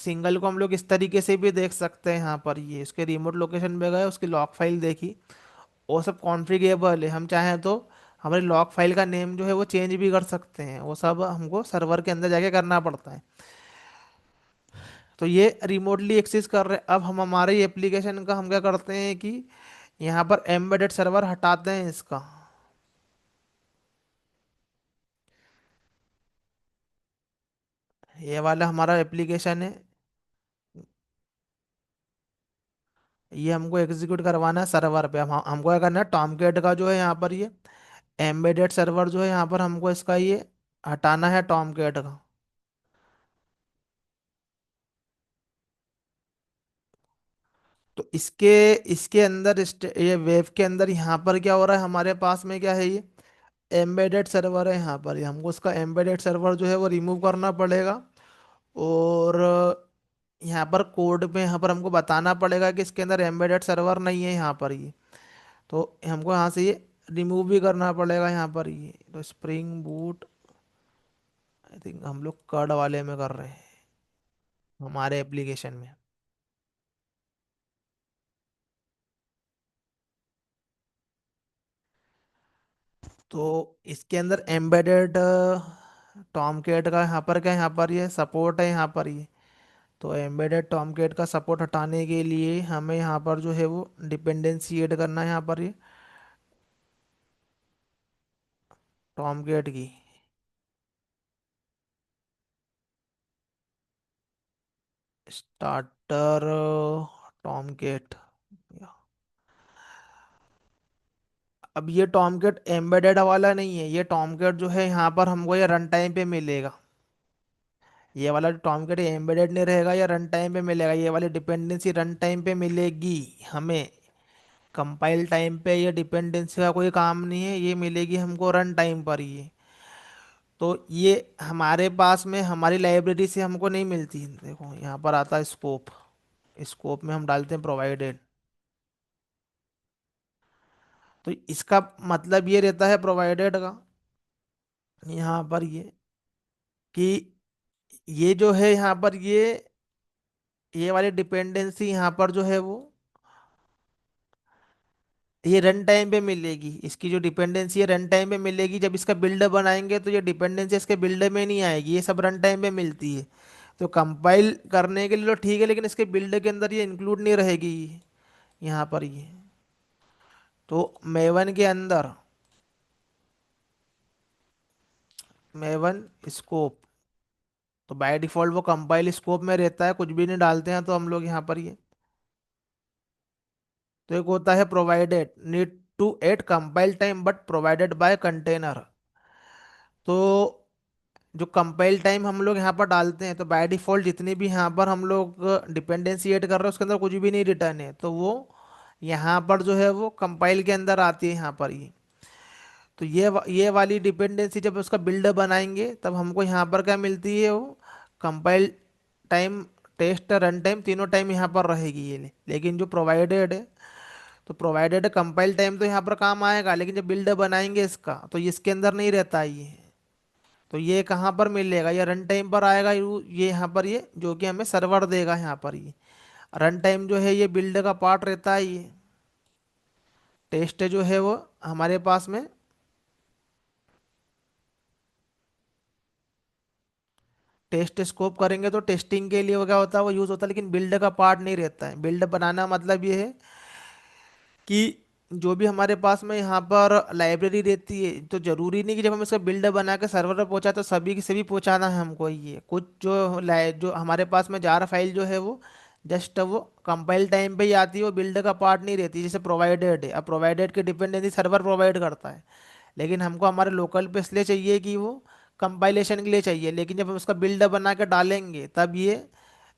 सिंगल को हम लोग इस तरीके से भी देख सकते हैं, यहाँ पर ये इसके रिमोट लोकेशन पे गए, उसकी लॉग फाइल देखी। वो सब कॉन्फ़िगरेबल है, हम चाहें तो हमारी लॉग फाइल का नेम जो है वो चेंज भी कर सकते हैं। वो सब हमको सर्वर के अंदर जाके करना पड़ता है। तो ये रिमोटली एक्सेस कर रहे हैं। अब हम हमारे एप्लीकेशन का हम क्या करते हैं कि यहाँ पर एम्बेडेड सर्वर हटाते हैं इसका। ये वाला हमारा एप्लीकेशन है, ये हमको एग्जीक्यूट करवाना है सर्वर पे। हम हमको क्या करना है, टॉमकेट का जो है यहाँ पर ये एम्बेडेड सर्वर जो है यहाँ पर हमको इसका ये हटाना है टॉमकेट का। तो इसके इसके अंदर ये वेब के अंदर यहाँ पर क्या हो रहा है, हमारे पास में क्या है, ये एम्बेडेड सर्वर है यहाँ पर। ये हमको उसका एम्बेडेड सर्वर जो है वो रिमूव करना पड़ेगा। और यहाँ पर कोड पे यहाँ पर हमको बताना पड़ेगा कि इसके अंदर एम्बेडेड सर्वर नहीं है यहाँ पर ये। तो हमको यहाँ से ये रिमूव भी करना पड़ेगा यहाँ पर ये। तो स्प्रिंग बूट, आई थिंक हम लोग कर्ड वाले में कर रहे हैं हमारे एप्लीकेशन में। तो इसके अंदर एम्बेडेड टॉमकेट का यहाँ पर क्या है, यहाँ पर ये सपोर्ट है यहाँ पर ये। तो एम्बेडेड टॉमकेट का सपोर्ट हटाने के लिए हमें यहाँ पर जो है वो डिपेंडेंसी ऐड करना है यहाँ पर ये टॉमकेट की। Starter Tomcat. अब ये टॉमकेट एम्बेडेड वाला नहीं है, ये टॉमकेट जो है यहाँ पर हमको ये रन टाइम पे मिलेगा। ये वाला जो टॉमकेट एम्बेडेड नहीं रहेगा, या रन टाइम पे मिलेगा। ये वाली डिपेंडेंसी रन टाइम पे मिलेगी हमें, कंपाइल टाइम पे ये डिपेंडेंसी का कोई काम नहीं है, ये मिलेगी हमको रन टाइम पर ये। तो ये हमारे पास में हमारी लाइब्रेरी से हमको नहीं मिलती। देखो यहाँ पर आता है स्कोप, स्कोप में हम डालते हैं प्रोवाइडेड। तो इसका मतलब ये रहता है प्रोवाइडेड का, यहाँ पर कि ये जो है यहाँ पर ये वाली डिपेंडेंसी यहाँ पर जो है वो ये रन टाइम पे मिलेगी। इसकी जो डिपेंडेंसी है रन टाइम पे मिलेगी। जब इसका बिल्डर बनाएंगे तो ये डिपेंडेंसी इसके बिल्डर में नहीं आएगी, ये सब रन टाइम पे मिलती है। तो कंपाइल करने के लिए तो ठीक है, लेकिन इसके बिल्डर के अंदर ये इंक्लूड नहीं रहेगी यहाँ पर ये। तो मेवन के अंदर मेवन स्कोप, तो बाय डिफॉल्ट वो कंपाइल स्कोप में रहता है, कुछ भी नहीं डालते हैं तो हम लोग यहाँ पर ये। तो एक होता है provided, need to at compile time but provided by container. जो कंपाइल टाइम हम लोग यहाँ पर डालते हैं, तो बाय डिफॉल्ट जितनी भी यहाँ पर हम लोग डिपेंडेंसी ऐड कर रहे हैं उसके अंदर कुछ भी नहीं रिटर्न है, तो वो यहाँ पर जो है वो कंपाइल के अंदर आती है यहाँ पर ये। तो ये वाली डिपेंडेंसी जब उसका बिल्डर बनाएंगे तब हमको यहाँ पर क्या मिलती है, वो compile time, test, run time, तीनों टाइम यहाँ पर रहेगी ये। लेकिन जो प्रोवाइडेड है, तो प्रोवाइडेड कंपाइल टाइम तो यहाँ पर काम आएगा, लेकिन जब बिल्डर बनाएंगे इसका तो ये इसके अंदर नहीं रहता ये। तो ये कहाँ पर मिलेगा, ये रन टाइम पर आएगा, ये यहाँ पर, ये जो कि हमें सर्वर देगा यहाँ पर ये। रन टाइम जो है ये बिल्ड का पार्ट रहता है ये। टेस्ट जो है वो हमारे पास में, टेस्ट स्कोप करेंगे तो टेस्टिंग के लिए वो क्या होता है, वो यूज होता है, लेकिन बिल्ड का पार्ट नहीं रहता है। बिल्ड बनाना मतलब ये है कि जो भी हमारे पास में यहाँ पर लाइब्रेरी रहती है, तो जरूरी नहीं कि जब हम इसका बिल्डर बना के सर्वर पर पहुंचा तो सभी की सभी पहुंचाना है हमको ये। कुछ जो हमारे पास में जार फाइल जो है वो जस्ट वो कंपाइल टाइम पे ही आती है, वो बिल्डर का पार्ट नहीं रहती। जैसे प्रोवाइडेड है, अब प्रोवाइडेड की डिपेंडेंसी सर्वर प्रोवाइड करता है, लेकिन हमको हमारे लोकल पे इसलिए चाहिए कि वो कंपाइलेशन के लिए चाहिए। लेकिन जब हम उसका बिल्डर बना के डालेंगे तब ये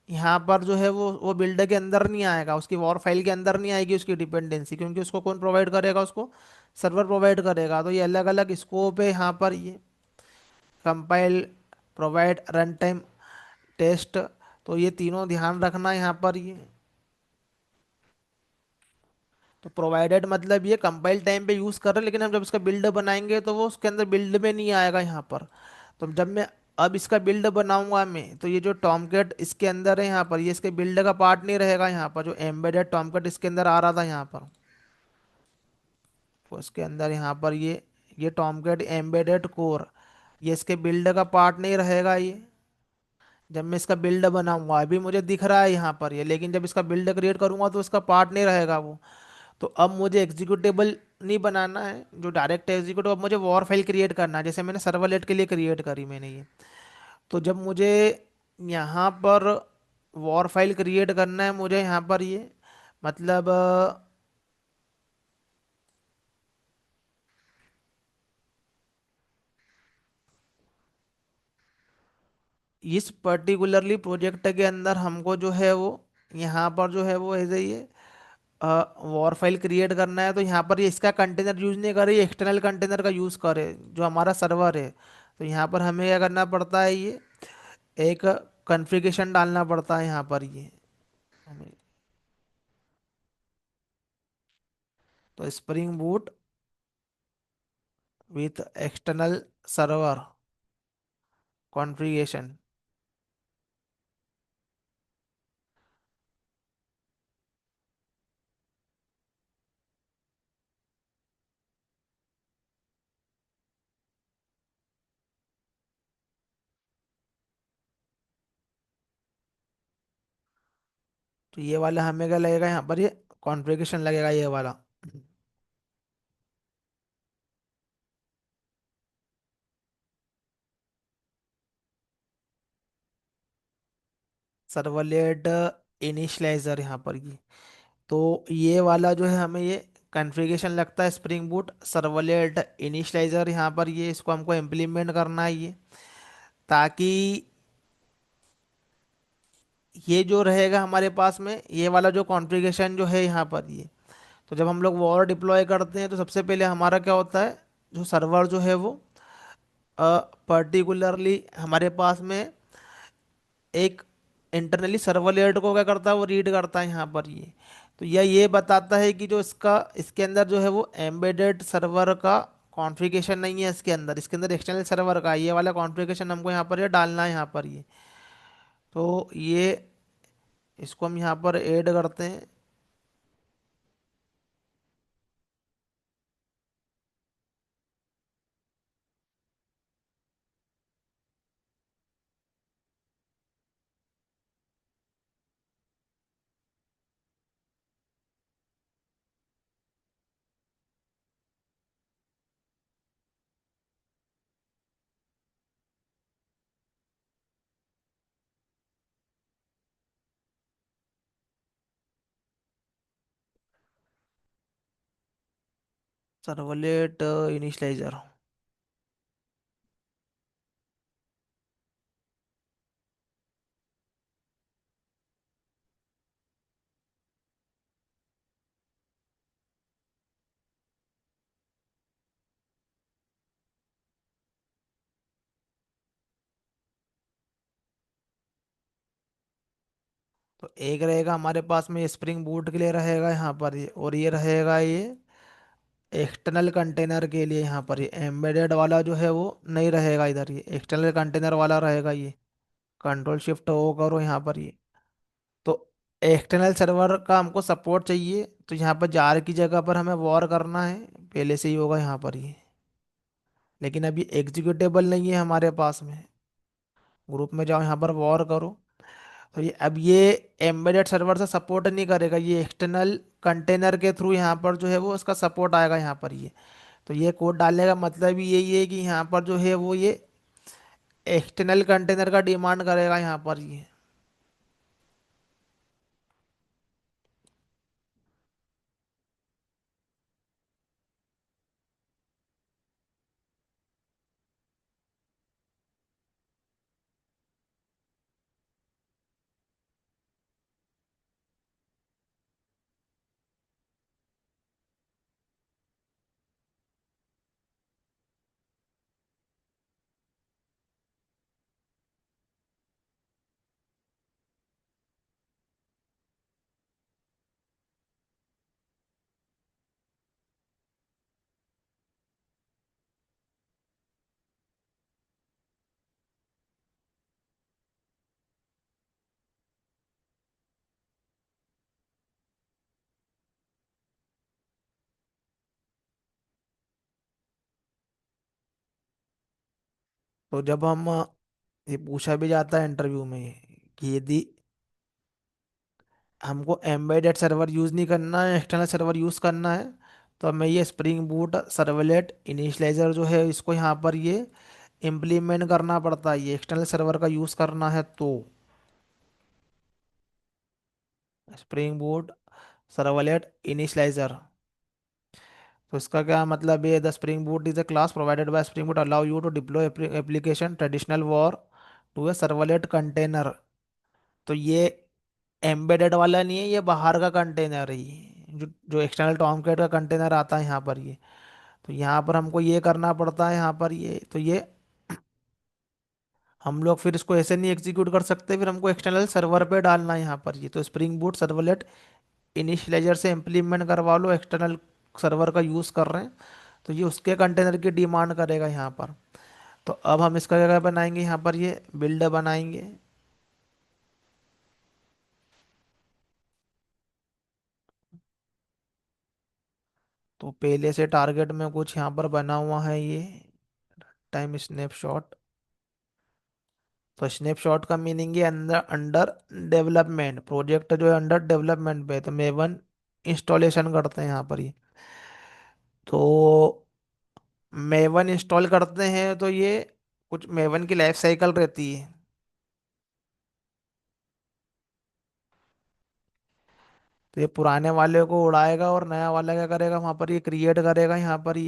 यहाँ पर जो है वो बिल्डर के अंदर नहीं आएगा, उसकी वॉर फाइल के अंदर नहीं आएगी उसकी डिपेंडेंसी, क्योंकि उसको कौन प्रोवाइड करेगा, उसको सर्वर प्रोवाइड करेगा। तो ये अलग अलग स्कोप है यहाँ पर ये, compile, provide, run time, test. तो ये तीनों ध्यान रखना यहाँ पर ये। तो प्रोवाइडेड मतलब ये कंपाइल टाइम पे यूज़ कर रहे हैं, लेकिन हम जब इसका बिल्ड बनाएंगे तो वो उसके अंदर बिल्ड में नहीं आएगा यहाँ पर। तो जब मैं अब इसका बिल्ड बनाऊंगा मैं, तो ये जो टॉमकैट इसके अंदर है यहाँ पर, ये इसके बिल्ड का पार्ट नहीं रहेगा यहाँ पर। जो एम्बेडेड टॉमकैट इसके अंदर आ रहा था यहाँ पर, तो इसके अंदर यहाँ पर ये टॉमकैट एम्बेडेड कोर, ये इसके बिल्ड का पार्ट नहीं रहेगा ये। जब मैं इसका बिल्ड बनाऊंगा, अभी मुझे दिख रहा है यहाँ पर ये, लेकिन जब इसका बिल्ड क्रिएट करूंगा तो इसका पार्ट नहीं रहेगा वो। तो अब मुझे एग्जीक्यूटेबल नहीं बनाना है जो डायरेक्ट एग्जीक्यूटिव, अब मुझे वॉर फाइल क्रिएट करना है, जैसे मैंने सर्वलेट के लिए क्रिएट करी मैंने ये। तो जब मुझे यहाँ पर वॉर फाइल क्रिएट करना है, मुझे यहाँ पर ये मतलब इस पर्टिकुलरली प्रोजेक्ट के अंदर हमको जो है वो यहाँ पर जो है वो ऐसे ये वॉर फाइल क्रिएट करना है। तो यहाँ पर ये इसका कंटेनर यूज नहीं करे, एक्सटर्नल कंटेनर का यूज करे जो हमारा सर्वर है। तो यहाँ पर हमें क्या करना पड़ता है, ये एक कॉन्फ़िगरेशन डालना पड़ता है यहाँ पर ये हमें। तो spring boot with external server configuration. तो ये वाला हमें क्या लगेगा यहाँ पर, ये कॉन्फ़िगरेशन लगेगा ये वाला। सर्वलेट इनिशियलाइजर यहाँ पर ये। तो ये वाला जो है हमें ये कॉन्फ़िगरेशन लगता है, स्प्रिंग बूट सर्वलेट इनिशियलाइजर यहाँ पर ये, इसको हमको इम्प्लीमेंट करना है ये, ताकि ये जो रहेगा हमारे पास में ये वाला जो कॉन्फ़िगरेशन जो है यहाँ पर ये। तो जब हम लोग वॉर डिप्लॉय करते हैं तो सबसे पहले हमारा क्या होता है, जो सर्वर जो है वो पर्टिकुलरली हमारे पास में एक इंटरनली सर्वलेट को क्या करता है, वो रीड करता है यहाँ पर ये। तो यह ये बताता है कि जो इसका इसके अंदर जो है वो एम्बेडेड सर्वर का कॉन्फ़िगरेशन नहीं है इसके अंदर, इसके अंदर एक्सटर्नल सर्वर का है। ये वाला कॉन्फ़िगरेशन हमको यहाँ पर ये डालना है यहाँ पर ये। तो ये इसको हम यहाँ पर ऐड करते हैं। Servlet initialiser. तो एक रहेगा हमारे पास में स्प्रिंग बूट के लिए रहेगा यहाँ पर ये, और ये रहेगा ये एक्सटर्नल कंटेनर के लिए यहाँ पर ये एम्बेडेड वाला जो है वो नहीं रहेगा इधर, ये एक्सटर्नल कंटेनर वाला रहेगा ये। कंट्रोल शिफ्ट ओ करो यहाँ पर ये। तो एक्सटर्नल सर्वर का हमको सपोर्ट चाहिए, तो यहाँ पर जार की जगह पर हमें वॉर करना है, पहले से ही होगा यहाँ पर ये। लेकिन अभी एग्जीक्यूटेबल नहीं है हमारे पास में। ग्रुप में जाओ, यहाँ पर वॉर करो। तो ये अब ये एम्बेडेड सर्वर से सपोर्ट नहीं करेगा, ये एक्सटर्नल कंटेनर के थ्रू यहाँ पर जो है वो उसका सपोर्ट आएगा यहाँ पर ये। तो ये कोड डालने का मतलब ही यही है कि यहाँ पर जो है वो ये एक्सटर्नल कंटेनर का डिमांड करेगा यहाँ पर ये। तो जब हम ये पूछा भी जाता है इंटरव्यू में कि यदि हमको एम्बेडेड सर्वर यूज़ नहीं करना है, एक्सटर्नल सर्वर यूज़ करना है, तो हमें ये स्प्रिंग बूट सर्वलेट इनिशियलाइजर जो है इसको यहाँ पर ये इम्प्लीमेंट करना पड़ता है, ये एक्सटर्नल सर्वर का यूज़ करना है तो। स्प्रिंग बूट सर्वलेट इनिशियलाइजर, तो इसका क्या मतलब है? The Spring Boot is a class provided by Spring Boot allow you to deploy application traditional war to a servlet container. तो ये एम्बेडेड वाला नहीं है, ये बाहर का कंटेनर है ये, जो जो एक्सटर्नल टॉमकैट का कंटेनर आता है यहाँ पर ये। तो यहाँ पर हमको ये करना पड़ता है यहाँ पर ये, तो ये हम लोग फिर इसको ऐसे नहीं एग्जीक्यूट कर सकते, फिर हमको एक्सटर्नल सर्वर पे डालना है यहाँ पर ये। तो स्प्रिंग बूट सर्वलेट इनिशियलाइजर से इम्प्लीमेंट करवा लो, एक्सटर्नल सर्वर का यूज़ कर रहे हैं, तो ये उसके कंटेनर की डिमांड करेगा यहाँ पर। तो अब हम इसका क्या बनाएंगे, यहाँ पर ये बिल्ड बनाएंगे। तो पहले से टारगेट में कुछ यहाँ पर बना हुआ है ये टाइम स्नैपशॉट। तो स्नैपशॉट का मीनिंग है अंदर अंडर डेवलपमेंट, प्रोजेक्ट जो है अंडर डेवलपमेंट पे, तो मेवन इंस्टॉलेशन करते हैं यहाँ पर ये। तो मेवन इंस्टॉल करते हैं तो ये कुछ मेवन की लाइफ साइकिल रहती है। तो ये पुराने वाले को उड़ाएगा और नया वाला क्या करेगा वहां पर ये क्रिएट करेगा यहाँ पर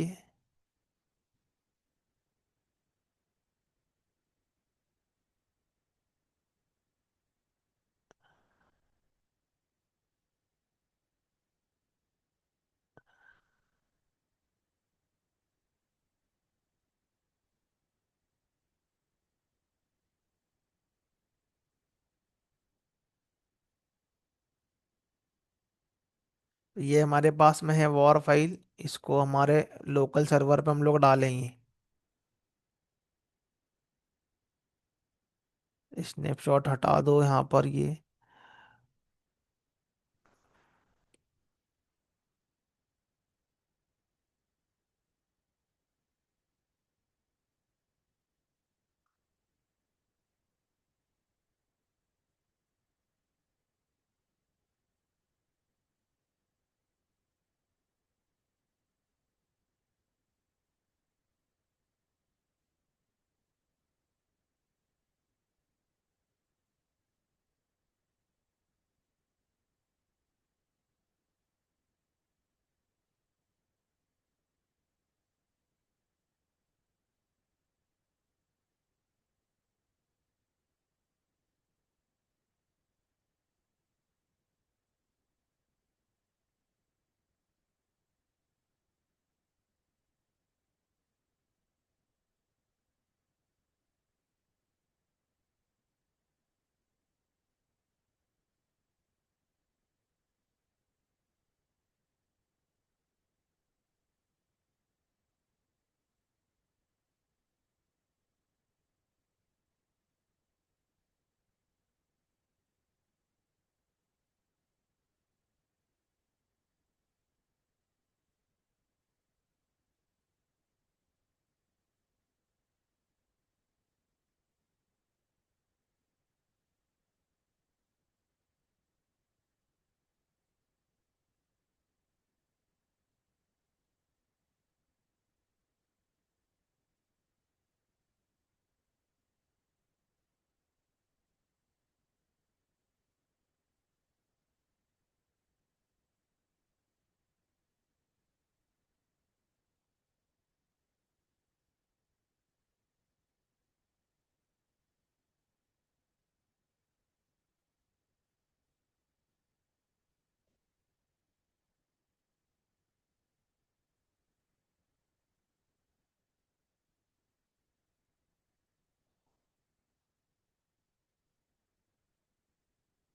ये हमारे पास में है वॉर फाइल, इसको हमारे लोकल सर्वर पे हम लोग डालेंगे। स्नैपशॉट हटा दो यहाँ पर ये।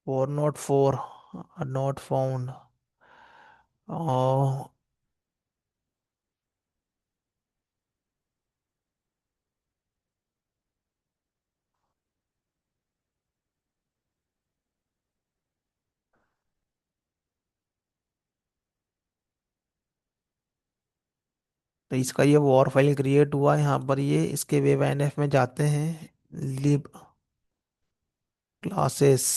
404 नॉट फाउंड। ओ, तो इसका ये वॉर फाइल क्रिएट हुआ यहाँ पर, ये इसके वेब INF में जाते हैं। लिब क्लासेस।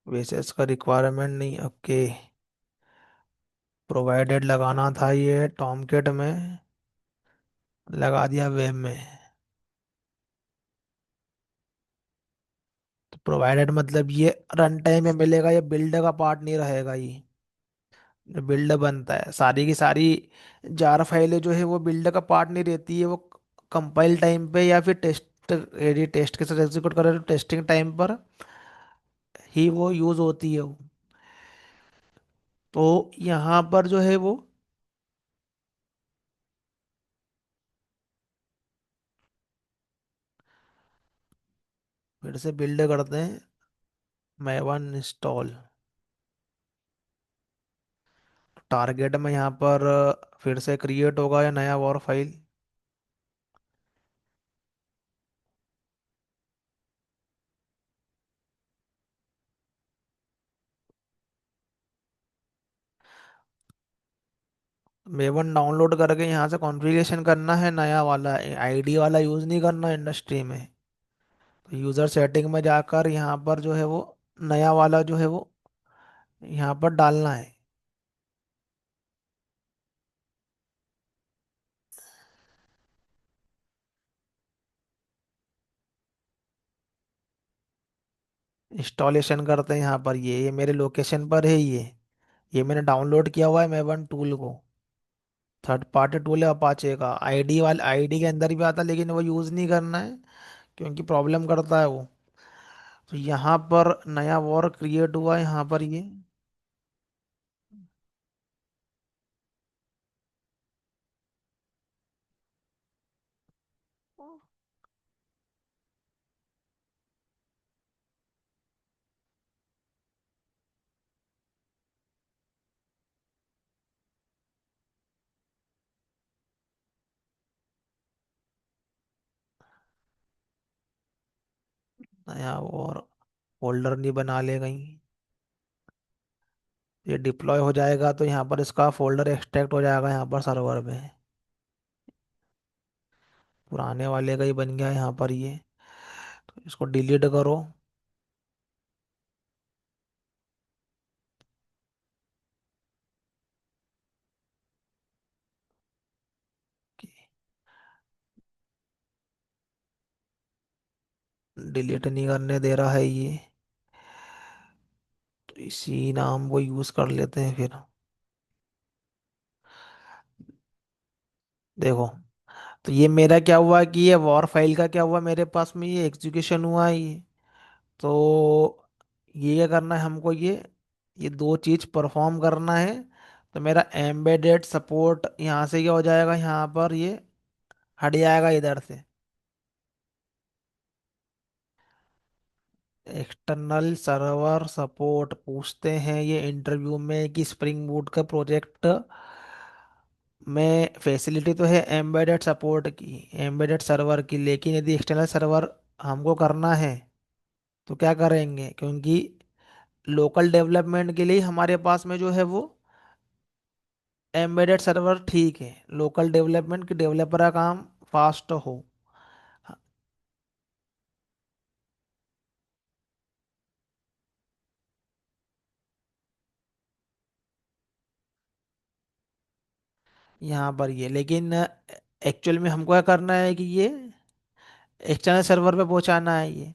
वैसे इसका रिक्वायरमेंट नहीं, ओके। प्रोवाइडेड लगाना था ये टॉम किट में, लगा दिया वेब में। तो प्रोवाइडेड मतलब ये रन टाइम में मिलेगा, ये बिल्ड का पार्ट नहीं रहेगा ये। जो बिल्ड बनता है सारी की सारी जार फाइलें जो है वो बिल्ड का पार्ट नहीं रहती है, वो कंपाइल टाइम पे या फिर टेस्ट, यदि टेस्ट के साथ एग्जीक्यूट कर रहे हो तो टेस्टिंग टाइम पर ही वो यूज होती है वो। तो यहाँ पर जो है वो फिर से बिल्ड करते हैं। मैवन इंस्टॉल टारगेट में यहाँ पर फिर से क्रिएट होगा या नया वॉर फाइल। मेवन डाउनलोड करके यहाँ से कॉन्फ़िगरेशन करना है, नया वाला आईडी वाला यूज़ नहीं करना इंडस्ट्री में। तो यूज़र सेटिंग में जाकर यहाँ पर जो है वो नया वाला जो है वो यहाँ पर डालना है। इंस्टॉलेशन करते हैं यहाँ पर, ये मेरे लोकेशन पर है ये मैंने डाउनलोड किया हुआ है मेवन टूल को। थर्ड पार्टी टूल है अपाचे का, आईडी वाला आईडी के अंदर भी आता है लेकिन वो यूज़ नहीं करना है क्योंकि प्रॉब्लम करता है वो। तो यहाँ पर नया वॉर क्रिएट हुआ है यहाँ पर ये। नया वॉर फोल्डर नहीं बना ले कहीं। ये डिप्लॉय हो जाएगा तो यहाँ पर इसका फोल्डर एक्सट्रैक्ट हो जाएगा यहाँ पर सर्वर में। पुराने वाले का ही बन गया यहाँ पर ये। तो इसको डिलीट करो। डिलीट नहीं करने दे रहा है ये। तो इसी नाम को यूज कर लेते हैं फिर। देखो, तो ये मेरा क्या हुआ कि ये वॉर फाइल का क्या हुआ, मेरे पास में ये एग्जीक्यूशन हुआ है ये। तो ये क्या करना है हमको, ये दो चीज परफॉर्म करना है। तो मेरा एम्बेडेड सपोर्ट यहाँ से क्या हो जाएगा, यहाँ पर ये हट जाएगा इधर से। एक्सटर्नल सर्वर सपोर्ट पूछते हैं ये इंटरव्यू में कि स्प्रिंग बूट का प्रोजेक्ट में फैसिलिटी तो है एम्बेडेड सपोर्ट की, एम्बेडेड सर्वर की, लेकिन यदि एक्सटर्नल सर्वर हमको करना है तो क्या करेंगे, क्योंकि लोकल डेवलपमेंट के लिए हमारे पास में जो है वो एम्बेडेड सर्वर ठीक है, लोकल डेवलपमेंट की डेवलपर का काम फास्ट हो। यहाँ पर ये लेकिन एक्चुअल में हमको क्या करना है कि ये एक्सटर्नल सर्वर पे पहुंचाना है ये।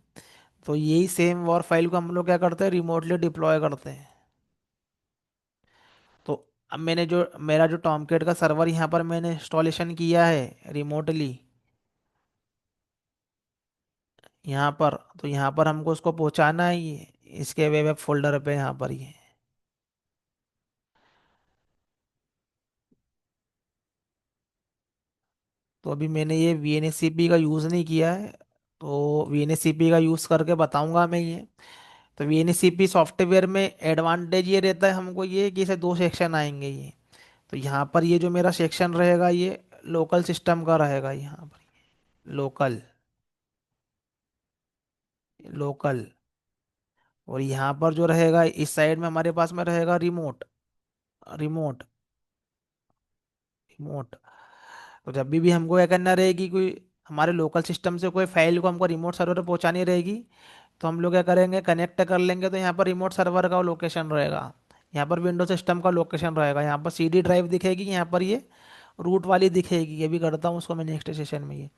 तो यही सेम वॉर फाइल को हम लोग क्या करते हैं, रिमोटली डिप्लॉय करते हैं। तो अब मैंने जो मेरा जो टॉमकेट का सर्वर यहाँ पर मैंने इंस्टॉलेशन किया है रिमोटली यहाँ पर, तो यहाँ पर हमको उसको पहुंचाना है ये इसके वेब फोल्डर पे यहाँ पर ये। तो अभी मैंने ये VNCP का यूज़ नहीं किया है, तो VNCP का यूज़ करके बताऊंगा मैं ये। तो VNCP सॉफ्टवेयर में एडवांटेज ये रहता है हमको ये कि इसे दो सेक्शन आएंगे ये। तो यहाँ पर ये जो मेरा सेक्शन रहेगा ये लोकल सिस्टम का रहेगा यहाँ पर, लोकल, लोकल। और यहाँ पर जो रहेगा इस साइड में हमारे पास में रहेगा रिमोट, रिमोट, रिमोट। तो जब भी हमको क्या करना रहेगी, कोई हमारे लोकल सिस्टम से कोई फाइल को हमको रिमोट सर्वर पर पहुंचानी रहेगी, तो हम लोग क्या करेंगे, कनेक्ट कर लेंगे। तो यहाँ पर रिमोट सर्वर का लोकेशन रहेगा, यहाँ पर विंडो सिस्टम का लोकेशन रहेगा, यहाँ पर CD ड्राइव दिखेगी, यहाँ पर ये रूट वाली दिखेगी। ये भी करता हूँ उसको मैं नेक्स्ट सेशन में ये।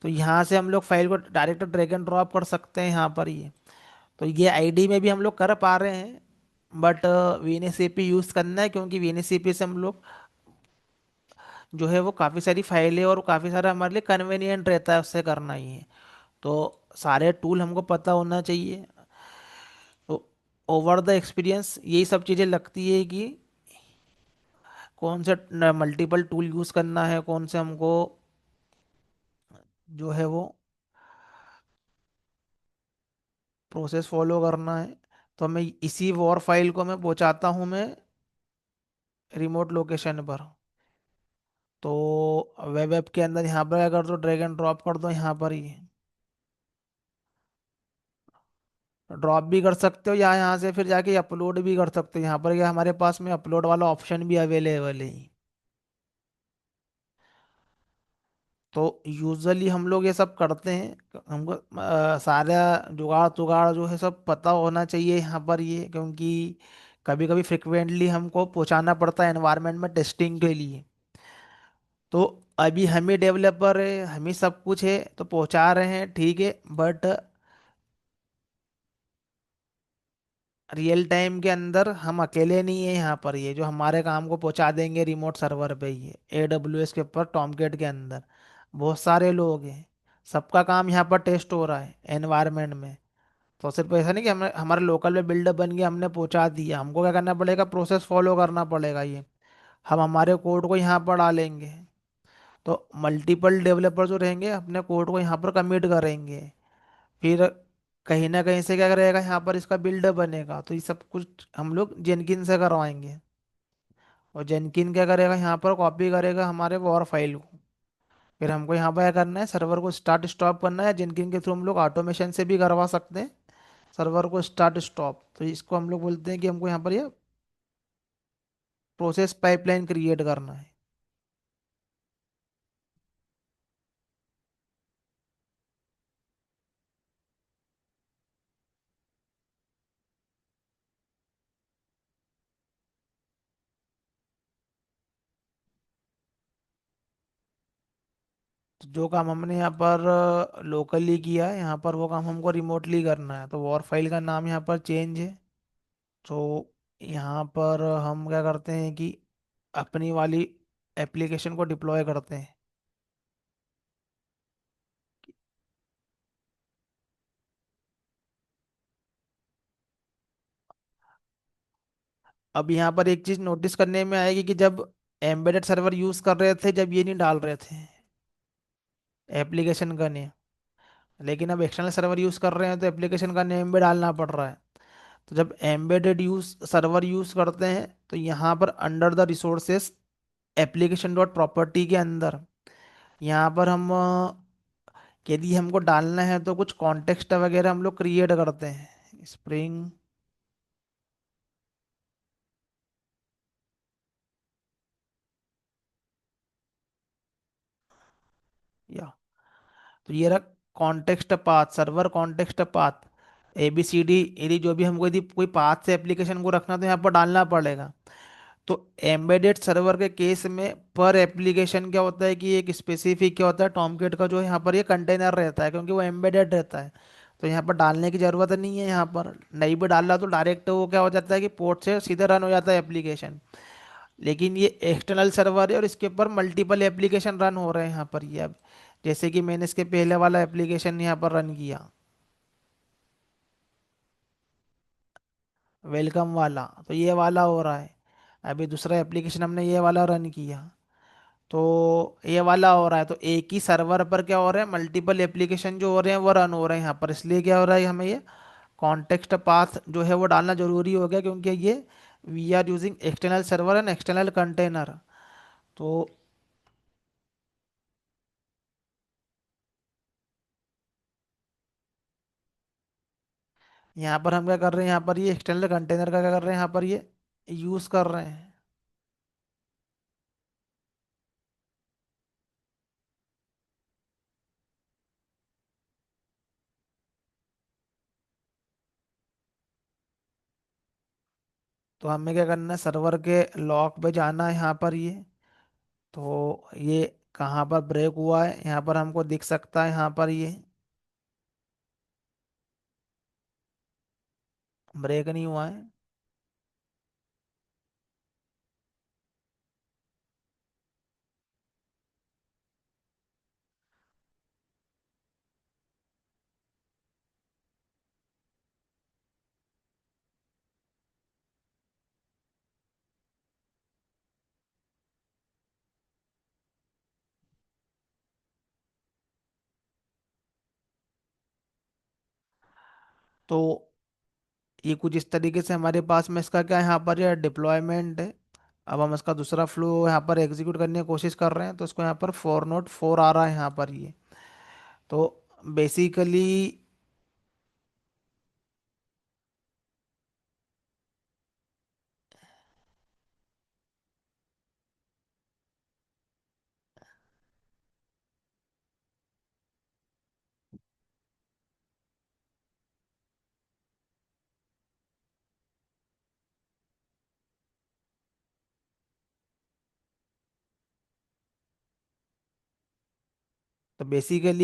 तो यहाँ से हम लोग फाइल को डायरेक्ट ड्रैग एंड ड्रॉप कर सकते हैं यहाँ पर ये। तो ये आईडी में भी हम लोग कर पा रहे हैं, बट VNCP यूज़ करना है, क्योंकि VNCP से हम लोग जो है वो काफ़ी सारी फाइलें और काफ़ी सारा हमारे लिए कन्वीनियंट रहता है उससे करना ही है। तो सारे टूल हमको पता होना चाहिए। तो ओवर द एक्सपीरियंस यही सब चीज़ें लगती है कि कौन से मल्टीपल टूल यूज़ करना है, कौन से हमको जो है वो प्रोसेस फॉलो करना है। तो मैं इसी वॉर फाइल को मैं पहुंचाता हूँ मैं रिमोट लोकेशन पर। तो वेब ऐप के अंदर यहाँ पर अगर तो ड्रैग एंड ड्रॉप कर दो यहाँ पर ही, ड्रॉप भी कर सकते हो या यहाँ से फिर जाके अपलोड भी कर सकते हो। यहाँ पर क्या हमारे पास में अपलोड वाला ऑप्शन भी अवेलेबल है। तो यूजुअली हम लोग ये सब करते हैं, हमको सारा जुगाड़ तुगाड़ जो है सब पता होना चाहिए यहाँ पर ये, क्योंकि कभी कभी फ्रिक्वेंटली हमको पहुंचाना पड़ता है एनवायरनमेंट में टेस्टिंग के लिए। तो अभी हम ही डेवलपर है, हम ही सब कुछ है, तो पहुंचा रहे हैं ठीक है, बट रियल टाइम के अंदर हम अकेले नहीं है यहाँ पर। ये जो हमारे काम को पहुंचा देंगे रिमोट सर्वर पे, ये AWS के ऊपर टॉमकेट के अंदर बहुत सारे लोग हैं, सबका काम यहाँ पर टेस्ट हो रहा है एनवायरनमेंट में। तो सिर्फ ऐसा नहीं कि हमें हमारे लोकल में बिल्डर बन गया हमने पहुंचा दिया, हमको क्या करना पड़ेगा, प्रोसेस फॉलो करना पड़ेगा ये। हम हमारे कोड को यहाँ पर डालेंगे, तो मल्टीपल डेवलपर जो रहेंगे अपने कोड को यहाँ पर कमिट करेंगे। फिर कहीं ना कहीं से क्या रहेगा, यहाँ पर इसका बिल्डर बनेगा। तो ये सब कुछ हम लोग जेनकिन से करवाएंगे, और जेनकिन क्या करेगा, यहाँ पर कॉपी करेगा हमारे वॉर फाइल को। फिर हमको यहाँ पर क्या करना है, सर्वर को स्टार्ट स्टॉप करना है। जेनकिन के थ्रू हम लोग ऑटोमेशन से भी करवा सकते हैं सर्वर को स्टार्ट स्टॉप। तो इसको हम लोग बोलते हैं कि हमको यहाँ पर ये प्रोसेस पाइपलाइन क्रिएट करना है। जो काम हमने यहाँ पर लोकली किया है, यहाँ पर वो काम हमको रिमोटली करना है, तो वॉर फाइल का नाम यहाँ पर चेंज है। तो यहाँ पर हम क्या करते हैं कि अपनी वाली एप्लीकेशन को डिप्लॉय करते हैं। अब यहाँ पर एक चीज नोटिस करने में आएगी कि जब एम्बेडेड सर्वर यूज कर रहे थे, जब ये नहीं डाल रहे थे एप्लीकेशन का नेम, लेकिन अब एक्सटर्नल सर्वर यूज कर रहे हैं तो एप्लीकेशन का नेम भी डालना पड़ रहा है। तो जब एम्बेडेड यूज सर्वर यूज करते हैं तो यहाँ पर under the resources application dot property के अंदर यहाँ पर हम यदि हमको डालना है तो कुछ कॉन्टेक्स्ट वगैरह हम लोग क्रिएट करते हैं, स्प्रिंग या, तो ये रहा context path, server context path ABCD, यदि जो भी हमको यदि कोई पाथ से एप्लीकेशन को रखना तो यहाँ पर डालना पड़ेगा। तो एम्बेडेड सर्वर के केस में पर एप्लीकेशन क्या होता है कि एक स्पेसिफिक क्या होता है, टॉमकेट का जो है यहाँ पर ये कंटेनर रहता है, क्योंकि वो एम्बेडेड रहता है। तो यहाँ पर डालने की ज़रूरत नहीं है, यहाँ पर नहीं भी डाला तो डायरेक्ट वो क्या हो जाता है कि पोर्ट से सीधे रन हो जाता है एप्लीकेशन। लेकिन ये एक्सटर्नल सर्वर है और इसके ऊपर मल्टीपल एप्लीकेशन रन हो रहे हैं यहाँ पर ये अब, जैसे कि मैंने इसके पहले वाला एप्लीकेशन यहाँ पर रन किया, वेलकम वाला, तो ये वाला हो रहा है। अभी दूसरा एप्लीकेशन हमने ये वाला रन किया, तो ये वाला हो रहा है। तो एक ही सर्वर पर क्या हो रहा है, मल्टीपल एप्लीकेशन जो हो रहे हैं वो रन हो रहे हैं यहाँ पर, इसलिए क्या हो रहा है हमें ये कॉन्टेक्स्ट पाथ जो है वो डालना जरूरी हो गया, क्योंकि ये we are using external server and external container. तो यहाँ पर हम क्या कर रहे हैं, यहाँ पर ये एक्सटर्नल कंटेनर का क्या कर रहे हैं यहाँ पर ये यूज कर रहे हैं। तो हमें क्या करना है, सर्वर के लॉग पे जाना है यहाँ पर ये, तो ये कहाँ पर ब्रेक हुआ है यहाँ पर हमको दिख सकता है यहाँ पर ये ब्रेक नहीं हुआ है। तो ये कुछ इस तरीके से हमारे पास में इसका क्या है, यहाँ पर ये डिप्लॉयमेंट है। अब हम इसका दूसरा फ्लो यहाँ पर एग्जीक्यूट करने की कोशिश कर रहे हैं, तो इसको यहाँ पर 404 आ रहा है यहाँ पर ये। तो बेसिकली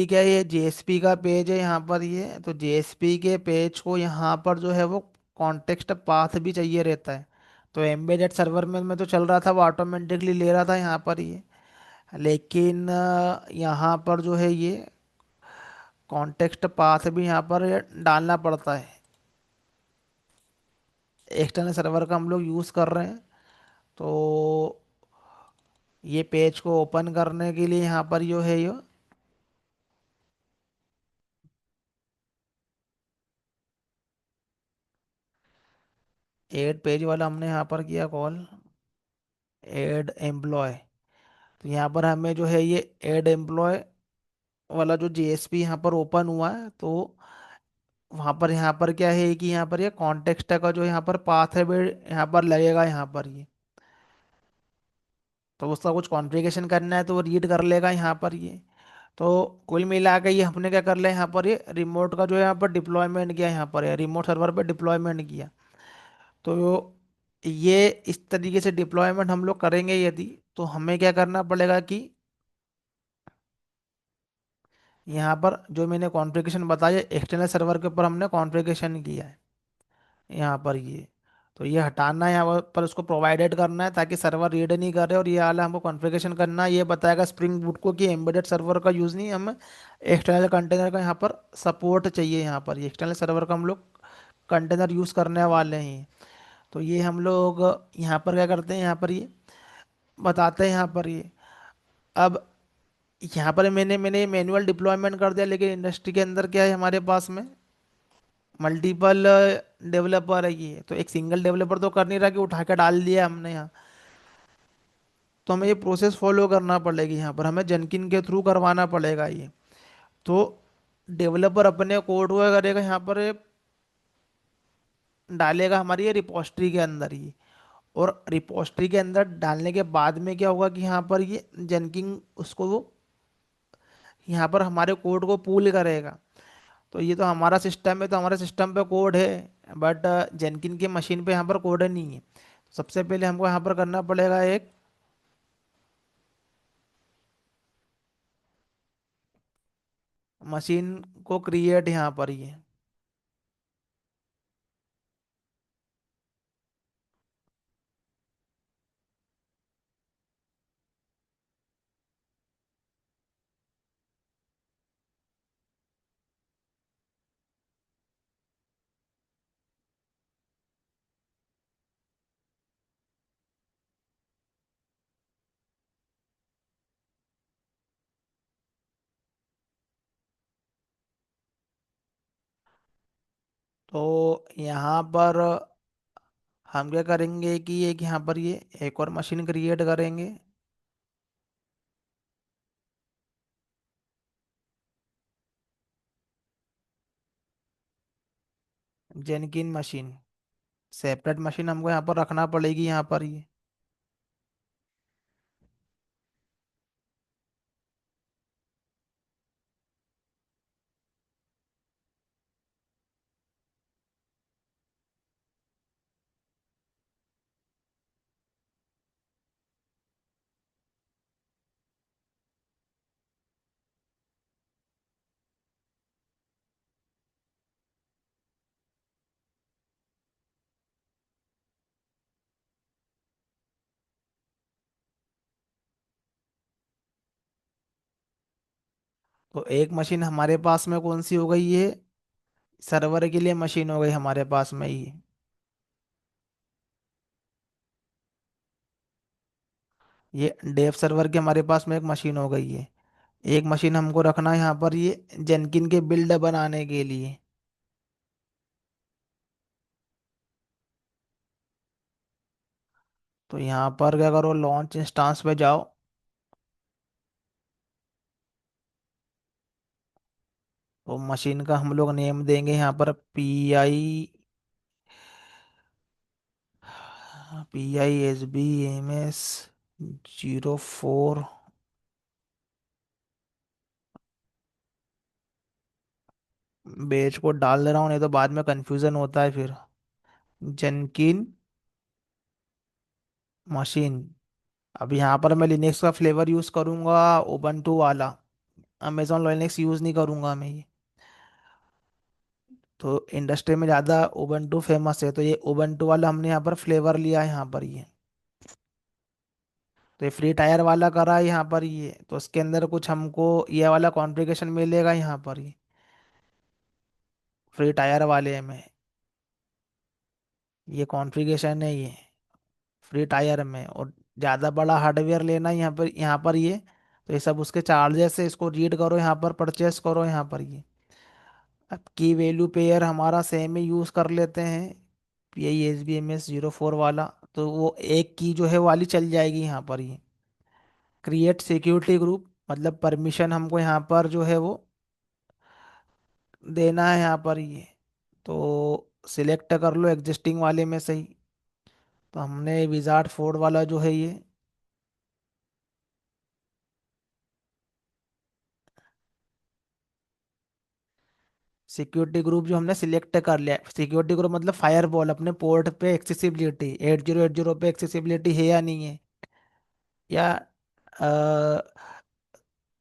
क्या है, ये JSP का पेज है यहाँ पर ये, तो JSP के पेज को यहाँ पर जो है वो कॉन्टेक्स्ट पाथ भी चाहिए रहता है। तो एम्बेडेड सर्वर में तो चल रहा था, वो ऑटोमेटिकली ले रहा था यहाँ पर ये। लेकिन यहाँ पर जो है ये कॉन्टेक्स्ट पाथ भी यहाँ पर ये डालना पड़ता है। एक्सटर्नल सर्वर का हम लोग यूज़ कर रहे हैं, तो ये पेज को ओपन करने के लिए यहाँ पर जो है ये ऐड पेज वाला हमने यहाँ पर किया कॉल, ऐड एम्प्लॉय। तो यहाँ पर हमें जो है ये ऐड एम्प्लॉय वाला जो JSP यहाँ पर ओपन हुआ है, तो वहाँ पर क्या है कि यहाँ पर ये कॉन्टेक्स्ट का जो यहाँ पर पाथ है वो यहाँ पर लगेगा यहाँ पर ये। तो उसका कुछ कॉन्फ़िगरेशन करना है तो वो रीड कर लेगा यहाँ पर ये। तो कुल मिला के ये हमने क्या कर लिया यहाँ पर, ये रिमोट का जो है यहाँ पर डिप्लॉयमेंट किया, यहाँ पर रिमोट सर्वर पे डिप्लॉयमेंट किया। तो ये इस तरीके से डिप्लॉयमेंट हम लोग करेंगे यदि, तो हमें क्या करना पड़ेगा कि यहाँ पर जो मैंने कॉन्फ़िगरेशन बताया एक्सटर्नल सर्वर के ऊपर हमने कॉन्फ़िगरेशन किया है यहाँ पर ये। तो ये हटाना है यहाँ पर, उसको प्रोवाइडेड करना है ताकि सर्वर रीड नहीं कर रहे, और ये वाला हमको कॉन्फ़िगरेशन करना है। ये बताएगा स्प्रिंग बूट को कि एम्बेडेड सर्वर का यूज़ नहीं, हमें एक्सटर्नल कंटेनर का यहाँ पर सपोर्ट चाहिए। यहाँ पर ये एक्सटर्नल सर्वर का हम लोग कंटेनर यूज़ करने वाले हैं। तो ये हम लोग यहाँ पर क्या करते हैं, यहाँ पर ये बताते हैं यहाँ पर ये। अब यहाँ पर मैंने मैंने मैनुअल डिप्लॉयमेंट कर दिया, लेकिन इंडस्ट्री के अंदर क्या है हमारे पास में मल्टीपल डेवलपर है ये, तो एक सिंगल डेवलपर तो कर नहीं रहा कि उठा के डाल दिया हमने यहाँ। तो हमें ये प्रोसेस फॉलो करना पड़ेगी, यहाँ पर हमें जेनकिन के थ्रू करवाना पड़ेगा ये। तो डेवलपर अपने कोड वो करेगा यहाँ पर डालेगा हमारी ये रिपोस्ट्री के अंदर ही, और रिपोस्ट्री के अंदर डालने के बाद में क्या होगा कि यहाँ पर ये जेनकिन उसको वो यहाँ पर हमारे कोड को पूल करेगा। तो ये तो हमारा सिस्टम है, तो हमारे सिस्टम पे कोड है, बट जेनकिन की मशीन पे यहाँ पर कोड नहीं है। सबसे पहले हमको यहाँ पर करना पड़ेगा एक मशीन को क्रिएट यहाँ पर ये। तो यहाँ पर हम क्या करेंगे कि एक यहाँ पर ये एक और मशीन क्रिएट करेंगे, जेनकिन मशीन। सेपरेट मशीन हमको यहाँ पर रखना पड़ेगी यहाँ पर ये। तो एक मशीन हमारे पास में कौन सी हो गई ये, सर्वर के लिए मशीन हो गई हमारे पास में ये। ये डेव सर्वर के हमारे पास में एक मशीन हो गई है। एक मशीन हमको रखना है यहाँ पर ये जेनकिन के बिल्ड बनाने के लिए। तो यहाँ पर क्या करो, लॉन्च इंस्टांस पे जाओ। तो मशीन का हम लोग नेम देंगे यहाँ पर PISBMS04। बेच को डाल दे रहा हूँ, नहीं तो बाद में कंफ्यूजन होता है फिर। जेनकिन मशीन। अब यहाँ पर मैं लिनक्स का फ्लेवर यूज़ करूँगा, उबंटू वाला। अमेजोन लिनक्स यूज़ नहीं करूँगा मैं ये। तो इंडस्ट्री में ज़्यादा उबंटू फेमस है, तो ये उबंटू वाला हमने यहाँ पर फ्लेवर लिया है यहाँ पर ये। तो ये फ्री टायर वाला करा है यहाँ पर ये, तो उसके अंदर कुछ हमको ये वाला कॉन्फ़िगरेशन मिलेगा यहाँ पर ये, फ्री टायर वाले में। ये कॉन्फ़िगरेशन है ये फ्री टायर में। और ज़्यादा बड़ा हार्डवेयर लेना है यहाँ पर ये, तो ये सब उसके चार्जेस है, इसको रीड करो यहाँ पर, परचेस करो यहाँ पर ये। अब की वैल्यू पेयर हमारा सेम ही यूज़ कर लेते हैं, PISBMS04 वाला। तो वो एक की जो है वाली चल जाएगी यहाँ पर ये। क्रिएट सिक्योरिटी ग्रुप, मतलब परमिशन हमको यहाँ पर जो है वो देना है यहाँ पर ये। तो सिलेक्ट कर लो एग्जिस्टिंग वाले में से ही। तो हमने विजार्ड फोर्ड वाला जो है ये सिक्योरिटी ग्रुप जो हमने सिलेक्ट कर लिया। सिक्योरिटी ग्रुप मतलब फायरवॉल, अपने पोर्ट पे एक्सेसिबिलिटी 8080 पे एक्सेसिबिलिटी है या नहीं है, या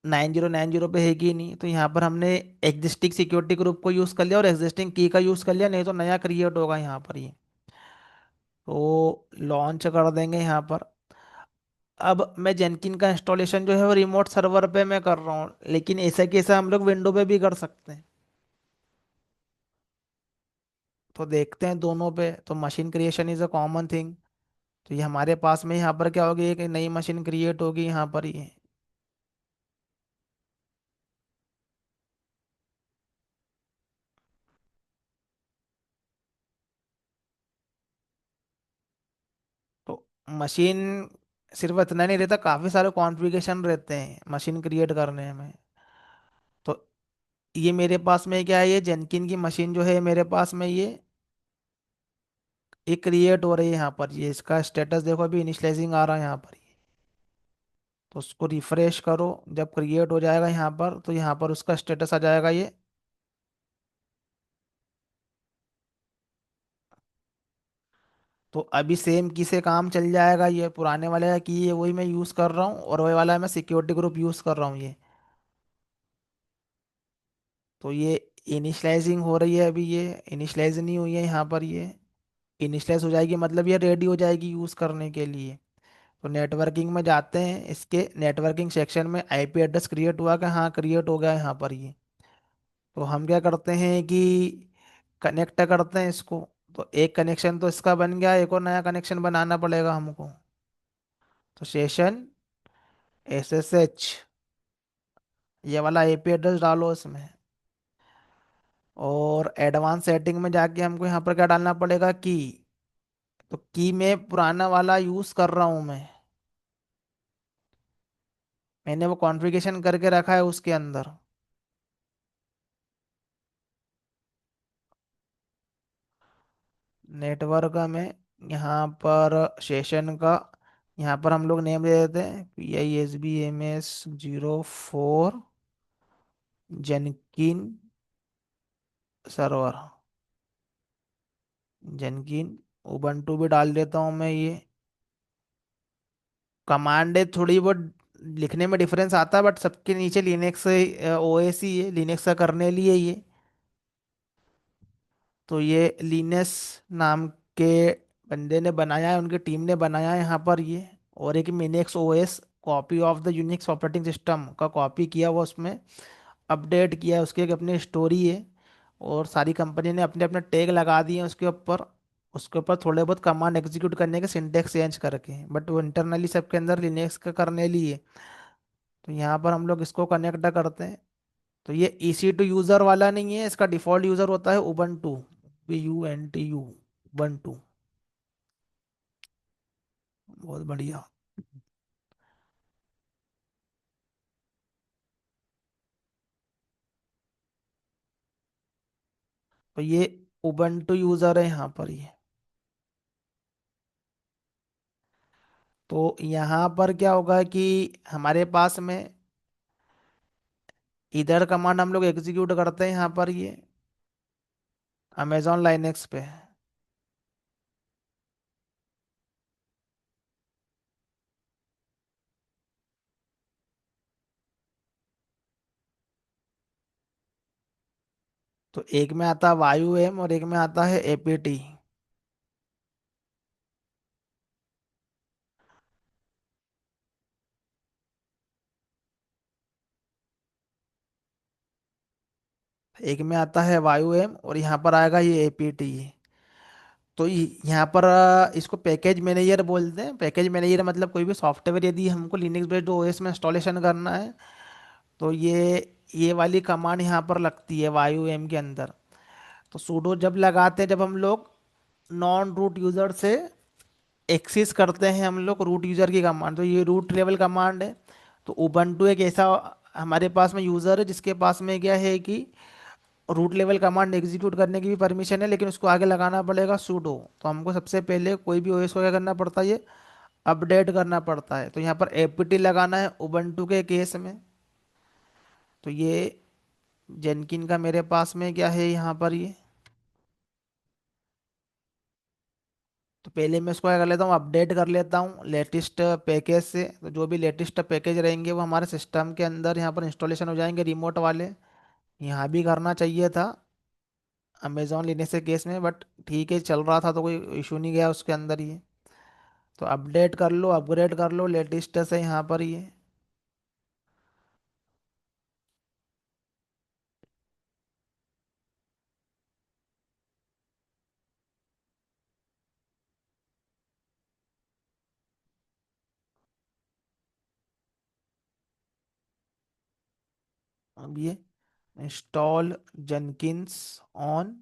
9090 पे है कि नहीं, तो यहाँ पर हमने एग्जिस्टिंग सिक्योरिटी ग्रुप को यूज़ कर लिया और एग्जिस्टिंग की का यूज़ कर लिया, नहीं तो नया क्रिएट होगा यहाँ पर ये। तो लॉन्च कर देंगे यहाँ पर। अब मैं जेनकिन का इंस्टॉलेशन जो है वो रिमोट सर्वर पे मैं कर रहा हूँ, लेकिन ऐसा कैसा हम लोग विंडो पे भी कर सकते हैं। तो देखते हैं दोनों पे। तो machine creation is a common thing. तो ये हमारे पास में यहाँ पर क्या होगी, एक नई मशीन क्रिएट होगी यहाँ पर ये। तो मशीन सिर्फ इतना नहीं रहता, काफ़ी सारे कॉन्फ़िगरेशन रहते हैं मशीन क्रिएट करने में। तो ये मेरे पास में क्या है, ये जेनकिन की मशीन जो है मेरे पास में ये क्रिएट हो रही है यहाँ पर। ये इसका स्टेटस देखो, अभी इनिशियलाइजिंग आ रहा है यहाँ पर ये। तो उसको रिफ्रेश करो, जब क्रिएट हो जाएगा यहाँ पर तो यहाँ पर उसका स्टेटस आ जाएगा ये। तो अभी सेम की से काम चल जाएगा, ये पुराने वाले का की है वही मैं यूज़ कर रहा हूँ, और वही वाला मैं सिक्योरिटी ग्रुप यूज़ कर रहा हूँ ये। तो ये इनिशियलाइजिंग हो रही है अभी, ये इनिशियलाइज नहीं हुई है यहाँ पर ये। इनिशियलाइज हो जाएगी मतलब ये रेडी हो जाएगी यूज़ करने के लिए। तो नेटवर्किंग में जाते हैं, इसके नेटवर्किंग सेक्शन में आईपी एड्रेस क्रिएट हुआ कि हाँ क्रिएट हो गया यहाँ पर ये। तो हम क्या करते हैं कि कनेक्ट करते हैं इसको। तो एक कनेक्शन तो इसका बन गया, एक और नया कनेक्शन बनाना पड़ेगा हमको। तो सेशन SSH, ये वाला आईपी एड्रेस डालो इसमें। और एडवांस सेटिंग में जाके हमको यहाँ पर क्या डालना पड़ेगा, की। तो की में पुराना वाला यूज़ कर रहा हूँ मैं। मैंने वो कॉन्फ़िगरेशन करके रखा है उसके अंदर। नेटवर्क में यहाँ पर सेशन का, यहाँ पर हम लोग नेम दे देते हैं PISBMS04 जेनकिन सर्वर। जेनकिन उबंटू भी डाल देता हूँ मैं ये। कमांड है थोड़ी बहुत लिखने में डिफरेंस आता है, बट सबके नीचे लिनक्स OS ही है, लिनक्स का करने लिए ये। तो ये लिनस नाम के बंदे ने बनाया है, उनकी टीम ने बनाया है यहाँ पर ये। और एक Minix OS copy of the Unix operating system का कॉपी किया हुआ उसमें, अपडेट किया है, उसकी एक अपनी स्टोरी है। और सारी कंपनी ने अपने अपने टैग लगा दिए हैं उसके ऊपर। उसके ऊपर थोड़े बहुत कमांड एग्जीक्यूट करने के सिंटेक्स चेंज करके, बट वो इंटरनली सबके अंदर लिनक्स का करने लिए। तो यहाँ पर हम लोग इसको कनेक्ट करते हैं। तो ये EC2 यूज़र वाला नहीं है, इसका डिफ़ॉल्ट यूज़र होता है उबंटू। BUNTU, Ubuntu. बहुत बढ़िया। तो ये उबंटू यूज़र है यहाँ पर ये। तो यहाँ पर क्या होगा कि हमारे पास में इधर कमांड हम लोग एग्जीक्यूट करते हैं यहाँ पर ये अमेजॉन लाइनेक्स पे। तो एक में आता है वायु एम और एक में आता है APT। एक में आता है वायु एम और यहाँ पर आएगा ये APT। तो यहाँ पर इसको पैकेज मैनेजर बोलते हैं। पैकेज मैनेजर मतलब कोई भी सॉफ्टवेयर यदि हमको लिनक्स बेस्ड OS में इंस्टॉलेशन करना है, तो ये वाली कमांड यहाँ पर लगती है वायु एम के अंदर। तो सूडो जब लगाते हैं, जब हम लोग नॉन रूट यूज़र से एक्सेस करते हैं हम लोग रूट यूज़र की कमांड, तो ये रूट लेवल कमांड है। तो उबंटू एक ऐसा हमारे पास में यूज़र है जिसके पास में क्या है कि रूट लेवल कमांड एग्जीक्यूट करने की भी परमिशन है, लेकिन उसको आगे लगाना पड़ेगा सूडो। तो हमको सबसे पहले कोई भी OS को क्या करना पड़ता है, ये अपडेट करना पड़ता है। तो यहाँ पर APT लगाना है उबंटू के केस में। तो ये जेनकिन का मेरे पास में क्या है यहाँ पर ये। तो तो पहले मैं इसको क्या कर लेता हूँ, अपडेट कर लेता हूँ लेटेस्ट पैकेज से। तो जो भी लेटेस्ट पैकेज रहेंगे वो हमारे सिस्टम के अंदर यहाँ पर इंस्टॉलेशन हो जाएंगे रिमोट वाले। यहाँ भी करना चाहिए था अमेजोन लिनक्स के केस में, बट ठीक है चल रहा था तो कोई इशू नहीं गया उसके अंदर ये। तो अपडेट कर लो, अपग्रेड कर लो लेटेस्ट से यहाँ पर ये। अब ये इंस्टॉल जेनकिंस ऑन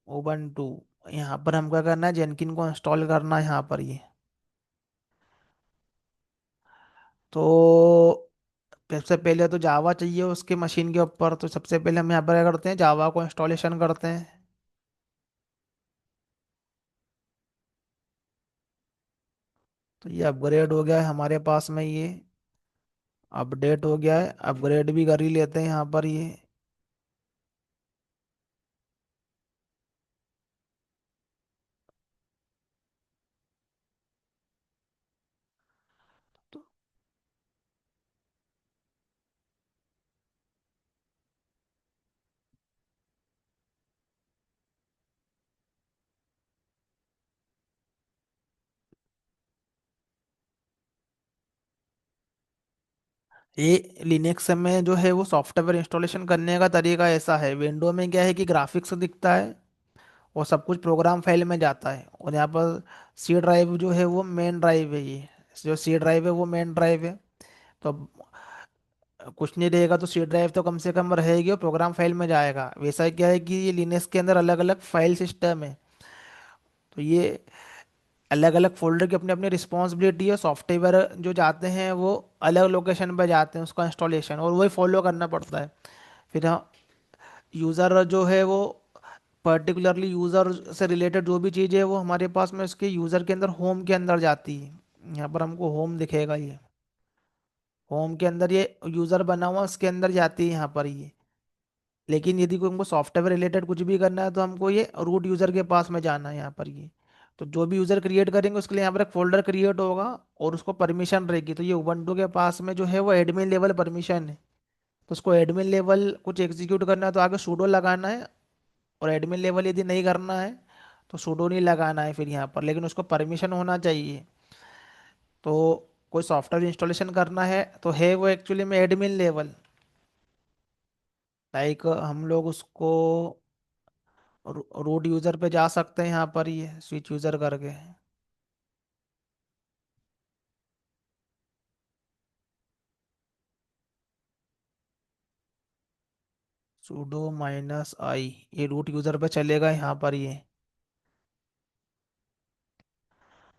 उबंटू, यहाँ पर हम क्या करना है, जेनकिन को इंस्टॉल करना है यहाँ पर ये। तो सबसे पहले तो जावा चाहिए उसके मशीन के ऊपर। तो सबसे पहले हम यहाँ पर क्या करते हैं, जावा को इंस्टॉलेशन करते हैं। तो ये अपग्रेड हो गया है हमारे पास में ये, अपडेट हो गया है, अपग्रेड भी कर ही लेते हैं यहाँ पर ये। तो ये लिनक्स में जो है वो सॉफ्टवेयर इंस्टॉलेशन करने का तरीका ऐसा है। विंडो में क्या है कि ग्राफिक्स दिखता है और सब कुछ प्रोग्राम फाइल में जाता है, और यहाँ पर सी ड्राइव जो है वो मेन ड्राइव है ये। जो सी ड्राइव है वो मेन ड्राइव है। तो कुछ नहीं रहेगा तो सी ड्राइव तो कम से कम रहेगी और प्रोग्राम फाइल में जाएगा। वैसा क्या है कि ये लिनक्स के अंदर अलग अलग फाइल सिस्टम है। तो ये अलग अलग फोल्डर की अपनी अपनी रिस्पॉन्सिबिलिटी है। सॉफ्टवेयर जो जाते हैं वो अलग लोकेशन पर जाते हैं उसका इंस्टॉलेशन, और वही फॉलो करना पड़ता है। फिर हाँ, यूज़र जो है वो पर्टिकुलरली यूज़र से रिलेटेड जो भी चीज़ है वो हमारे पास में उसके यूज़र के अंदर होम के अंदर जाती है। यहाँ पर हमको होम दिखेगा ये, होम के अंदर ये यूज़र बना हुआ उसके अंदर जाती है यहाँ पर ये। लेकिन यदि कोई हमको सॉफ्टवेयर रिलेटेड कुछ भी करना है तो हमको ये रूट यूज़र के पास में जाना है यहाँ पर ये। तो जो भी यूज़र क्रिएट करेंगे उसके लिए यहाँ पर एक फोल्डर क्रिएट होगा और उसको परमिशन रहेगी। तो ये उबंटू के पास में जो है वो एडमिन लेवल परमिशन है। तो उसको एडमिन लेवल कुछ एग्जीक्यूट करना है तो आगे सूडो लगाना है, और एडमिन लेवल यदि नहीं करना है तो सूडो नहीं लगाना है फिर यहाँ पर, लेकिन उसको परमिशन होना चाहिए। तो कोई सॉफ्टवेयर इंस्टॉलेशन करना है तो है वो एक्चुअली में एडमिन लेवल। लाइक हम लोग उसको रूट यूज़र पे जा सकते हैं यहाँ पर ये स्विच यूज़र करके। sudo -i, ये रूट यूज़र पे चलेगा यहाँ पर ये।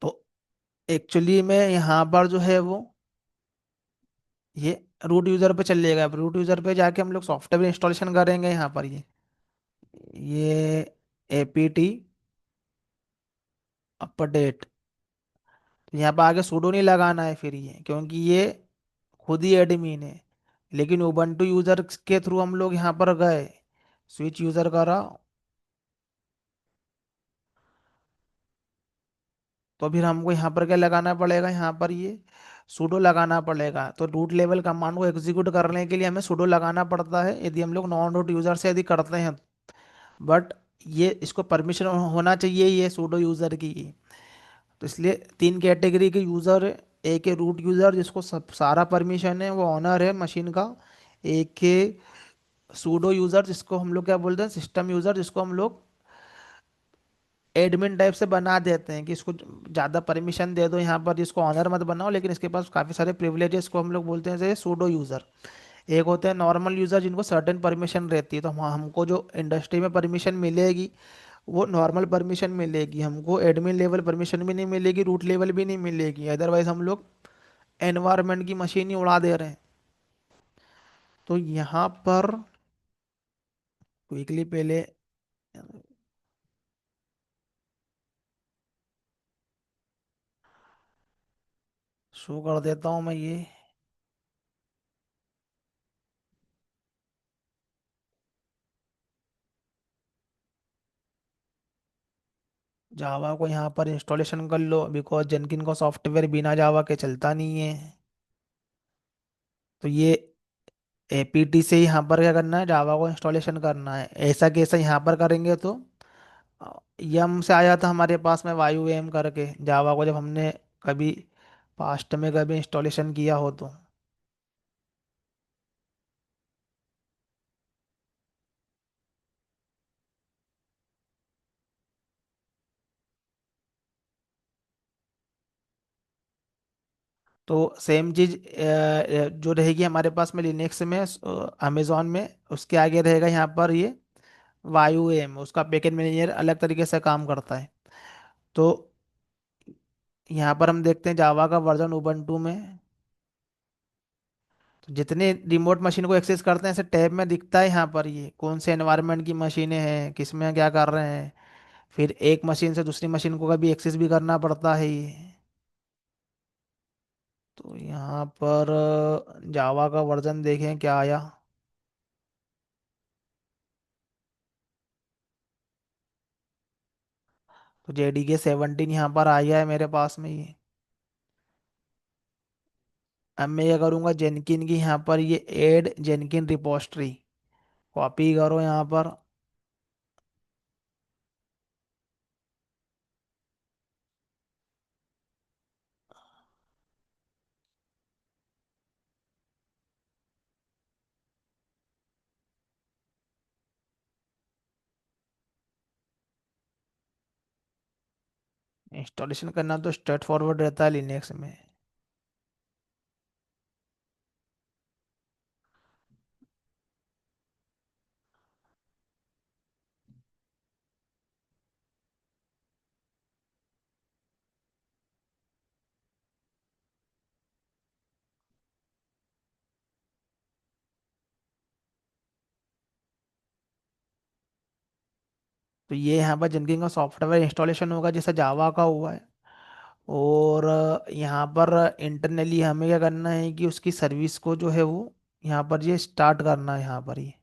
तो एक्चुअली में यहाँ पर जो है वो ये रूट यूज़र पे चलेगा। रूट यूज़र पे जाके हम लोग सॉफ्टवेयर इंस्टॉलेशन करेंगे यहाँ पर ये एपीटी अपडेट। तो यहाँ पर आगे सूडो नहीं लगाना है फिर ये, क्योंकि ये खुद ही एडमिन है। लेकिन उबंटू यूजर के थ्रू हम लोग यहाँ पर गए, स्विच यूजर करा, तो फिर हमको यहाँ पर क्या लगाना पड़ेगा, यहाँ पर ये सूडो लगाना पड़ेगा। तो रूट लेवल कमांड को एग्जीक्यूट करने के लिए हमें सूडो लगाना पड़ता है यदि हम लोग नॉन रूट यूजर से यदि करते हैं। बट ये इसको परमिशन होना चाहिए ये सूडो यूजर की। तो इसलिए तीन कैटेगरी के यूजर है। एक है रूट यूजर जिसको सब सारा परमिशन है, वो ऑनर है मशीन का। एक है सूडो यूजर जिसको हम लोग क्या बोलते हैं, सिस्टम यूजर, जिसको हम लोग एडमिन टाइप से बना देते हैं कि इसको ज़्यादा परमिशन दे दो यहाँ पर, इसको ऑनर मत बनाओ लेकिन इसके पास काफ़ी सारे प्रिविलेजेस को हम लोग बोलते हैं जैसे सूडो यूज़र। एक होते हैं नॉर्मल यूज़र जिनको सर्टेन परमिशन रहती है। तो हमको जो इंडस्ट्री में परमिशन मिलेगी वो नॉर्मल परमिशन मिलेगी, हमको एडमिन लेवल परमिशन भी नहीं मिलेगी, रूट लेवल भी नहीं मिलेगी। अदरवाइज हम लोग एनवायरनमेंट की मशीन ही उड़ा दे रहे हैं। तो यहाँ पर क्विकली पहले शो कर देता हूँ मैं ये। जावा को यहाँ पर इंस्टॉलेशन कर लो, बिकॉज जेनकिन का सॉफ्टवेयर बिना जावा के चलता नहीं है। तो ये एपीटी से यहाँ पर क्या करना है, जावा को इंस्टॉलेशन करना है। ऐसा कैसे यहाँ पर करेंगे तो यम से आया था हमारे पास में वायु एम करके, जावा को जब हमने कभी पास्ट में कभी इंस्टॉलेशन किया हो तो। तो सेम चीज जो रहेगी हमारे पास में लिनक्स में, अमेजोन में, उसके आगे रहेगा यहाँ पर ये वायु एम, उसका पैकेज मैनेजर अलग तरीके से काम करता है। तो यहाँ पर हम देखते हैं जावा का वर्जन उबंटू में, तो जितने रिमोट मशीन को एक्सेस करते हैं ऐसे टैब में दिखता है यहाँ पर ये कौन से एनवायरनमेंट की मशीनें हैं, किस में क्या कर रहे हैं। फिर एक मशीन से दूसरी मशीन को कभी एक्सेस भी करना पड़ता है ये। तो यहाँ पर जावा का वर्जन देखें क्या आया। तो जेडीके 17 यहाँ पर आया है मेरे पास में ये। अब मैं ये करूँगा जेनकिन की यहाँ पर ये ऐड जेनकिन रिपोस्टरी, कॉपी करो यहाँ पर। इंस्टॉलेशन करना तो स्ट्रेट फॉरवर्ड रहता है लिनक्स में। तो ये यहाँ पर जेनकिन का सॉफ्टवेयर इंस्टॉलेशन होगा जैसे जावा का हुआ है। और यहाँ पर इंटरनली हमें क्या करना है कि उसकी सर्विस को जो है वो यहाँ पर ये स्टार्ट करना है, यहाँ पर ये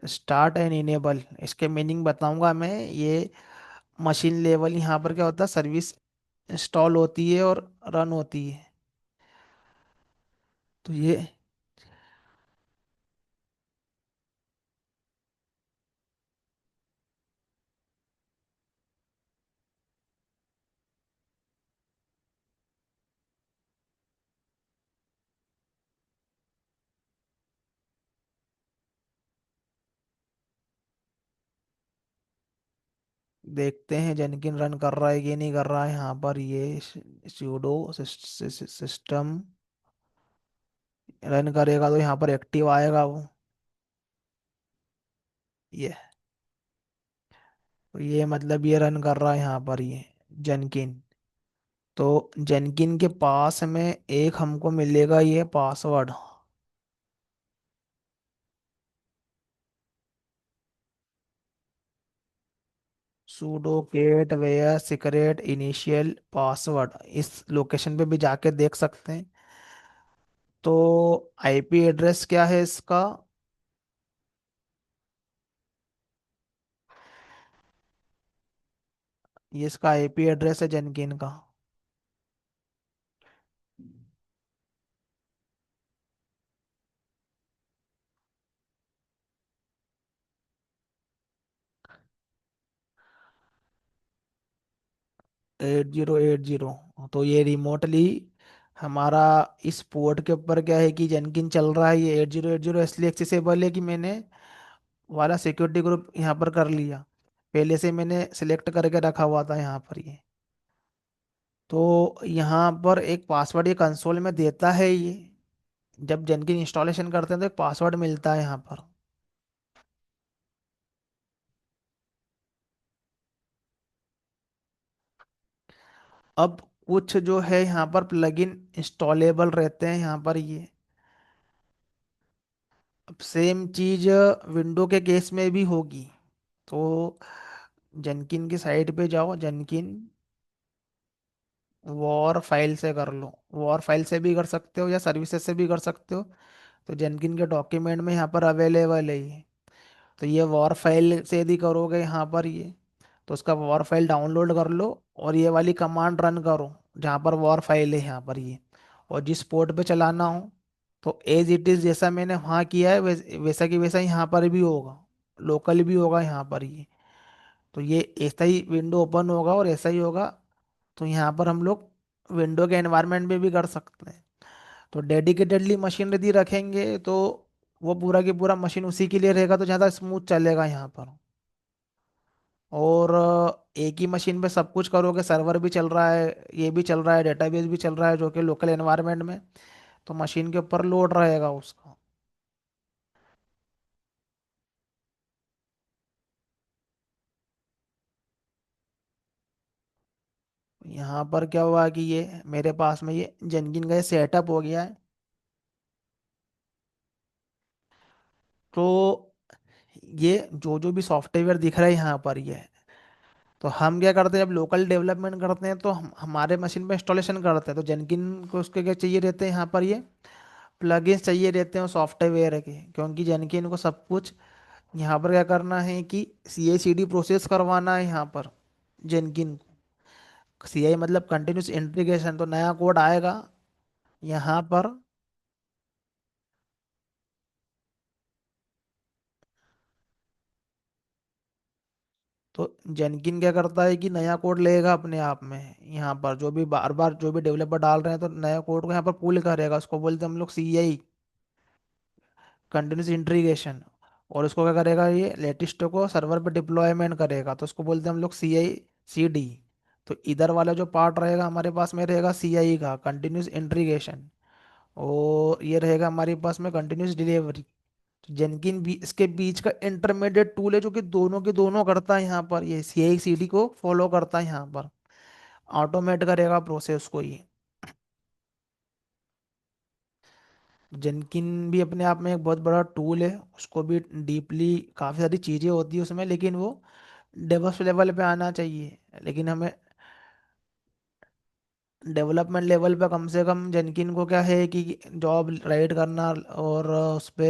स्टार्ट एंड इनेबल, इसके मीनिंग बताऊंगा मैं। ये मशीन लेवल यहाँ पर क्या होता है, सर्विस इंस्टॉल होती है और रन होती है। तो ये देखते हैं जेनकिन रन कर रहा है कि नहीं कर रहा है। यहाँ पर ये सूडो सिस्टम रन करेगा तो यहाँ पर एक्टिव आएगा वो। ये तो ये मतलब ये रन कर रहा है यहाँ पर ये जेनकिन। तो जेनकिन के पास में एक हमको मिलेगा ये password, sudo cat var secret initial password, इस लोकेशन पे भी जाके देख सकते हैं। तो आईपी एड्रेस क्या है इसका, ये इसका आईपी एड्रेस है जेनकिन का। 8080। तो ये रिमोटली हमारा इस पोर्ट के ऊपर क्या है कि जेनकिन चल रहा है। ये 8080 इसलिए एक्सेसिबल है कि मैंने वाला सिक्योरिटी ग्रुप यहाँ पर कर लिया, पहले से मैंने सिलेक्ट करके रखा हुआ था यहाँ पर ये। तो यहाँ पर एक पासवर्ड ये कंसोल में देता है ये, जब जेनकिन इंस्टॉलेशन करते हैं तो एक पासवर्ड मिलता है यहाँ पर। अब कुछ जो है यहाँ पर प्लगइन इंस्टॉलेबल रहते हैं यहाँ पर ये। अब सेम चीज विंडो के केस में भी होगी। तो जेनकिन की साइट पे जाओ, जेनकिन वॉर फाइल से कर लो, वॉर फाइल से भी कर सकते हो या सर्विसेज से भी कर सकते हो। तो जेनकिन के डॉक्यूमेंट में यहाँ पर अवेलेबल है ये। तो ये वॉर फाइल से यदि करोगे यहाँ पर ये, तो उसका वॉर फाइल डाउनलोड कर लो और ये वाली कमांड रन करो जहाँ पर वॉर फाइल है यहाँ पर ये, और जिस पोर्ट पे चलाना हो। तो एज इट इज़ जैसा मैंने वहाँ किया है वैसा की वैसा यहाँ पर भी होगा, लोकल भी होगा यहाँ पर ये। तो ये ऐसा ही विंडो ओपन होगा और ऐसा ही होगा। तो यहाँ पर हम लोग विंडो के एनवायरनमेंट में भी कर सकते हैं। तो डेडिकेटेडली मशीन यदि रखेंगे तो वो पूरा की पूरा मशीन उसी के लिए रहेगा, तो ज़्यादा स्मूथ चलेगा यहाँ पर। और एक ही मशीन पे सब कुछ करोगे, सर्वर भी चल रहा है, ये भी चल रहा है, डेटाबेस भी चल रहा है जो कि लोकल एनवायरनमेंट में, तो मशीन के ऊपर लोड रहेगा उसका। यहाँ पर क्या हुआ कि ये मेरे पास में ये जेनकिन का ये सेटअप हो गया है। तो ये जो जो भी सॉफ्टवेयर दिख रहा है यहाँ पर ये, तो हम क्या करते हैं, जब लोकल डेवलपमेंट करते हैं तो हम हमारे मशीन पे इंस्टॉलेशन करते हैं, तो जेनकिन को उसके क्या चाहिए रहते हैं यहाँ पर ये प्लगइन्स चाहिए रहते हैं सॉफ्टवेयर के, क्योंकि जेनकिन को सब कुछ यहाँ पर क्या करना है कि सी आई सी डी प्रोसेस करवाना है यहाँ पर जेनकिन को। सी आई मतलब कंटिन्यूस इंटीग्रेशन, तो नया कोड आएगा यहाँ पर। तो जेनकिन क्या करता है कि नया कोड लेगा अपने आप में, यहाँ पर जो भी बार बार जो भी डेवलपर डाल रहे हैं तो नया कोड को यहाँ पर पुल करेगा, उसको बोलते हैं हम लोग सी आई, कंटिन्यूस इंटीग्रेशन। और उसको क्या करेगा, ये लेटेस्ट को सर्वर पे डिप्लॉयमेंट करेगा, तो उसको बोलते हैं हम लोग सी आई सी डी। तो इधर वाला जो पार्ट रहेगा हमारे पास में रहेगा सी आई का कंटिन्यूस इंटीग्रेशन, और ये रहेगा हमारे पास में कंटिन्यूस डिलीवरी। तो जेनकिन भी इसके बीच का इंटरमीडिएट टूल है जो कि दोनों के दोनों करता है यहाँ पर, ये सी आई सी डी को फॉलो करता है यहाँ पर, ऑटोमेट करेगा प्रोसेस को ये। जेनकिन भी अपने आप में एक बहुत बड़ा टूल है, उसको भी डीपली काफ़ी सारी चीज़ें होती है उसमें, लेकिन वो डेवलप लेवल पे आना चाहिए। लेकिन हमें डेवलपमेंट लेवल पे कम से कम जेनकिन को क्या है कि जॉब राइट करना और उस पे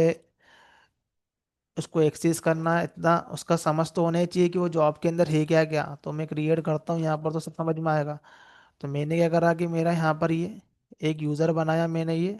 उसको एक्सेस करना, इतना उसका समझ तो होना ही चाहिए कि वो जॉब के अंदर है क्या क्या। तो मैं क्रिएट करता हूँ यहाँ पर तो सब समझ में आएगा। तो मैंने क्या करा कि मेरा यहाँ पर ये एक यूज़र बनाया मैंने ये।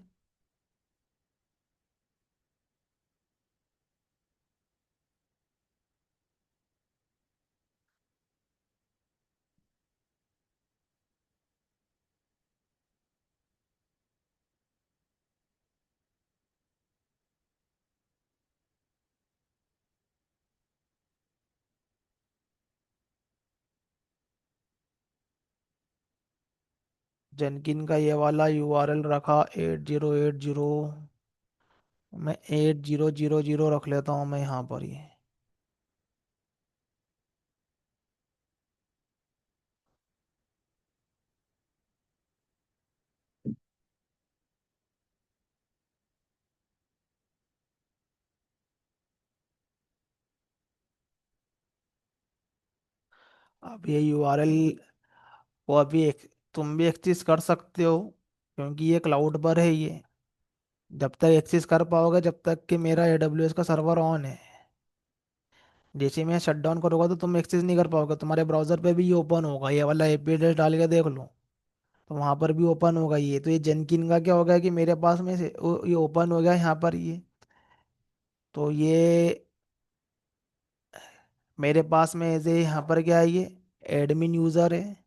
जेनकिन का ये वाला यूआरएल रखा 8080, मैं 8000 रख लेता हूँ मैं यहाँ पर ये। अब ये यूआरएल को अभी तुम भी एक्सेस कर सकते हो, क्योंकि ये क्लाउड पर है ये। जब तक एक्सेस कर पाओगे जब तक कि मेरा एडब्ल्यूएस का सर्वर ऑन है। जैसे मैं शट डाउन करूँगा तो तुम एक्सेस नहीं कर पाओगे, तुम्हारे ब्राउजर पे भी ये ओपन होगा, ये वाला एपी एड्रेस डाल के देख लो, तो वहां पर भी ओपन होगा ये। तो ये जेनकिन का क्या होगा कि मेरे पास में से ये ओपन हो गया यहाँ पर ये। तो ये मेरे पास में ऐसे यहाँ पर क्या है, ये एडमिन यूजर है।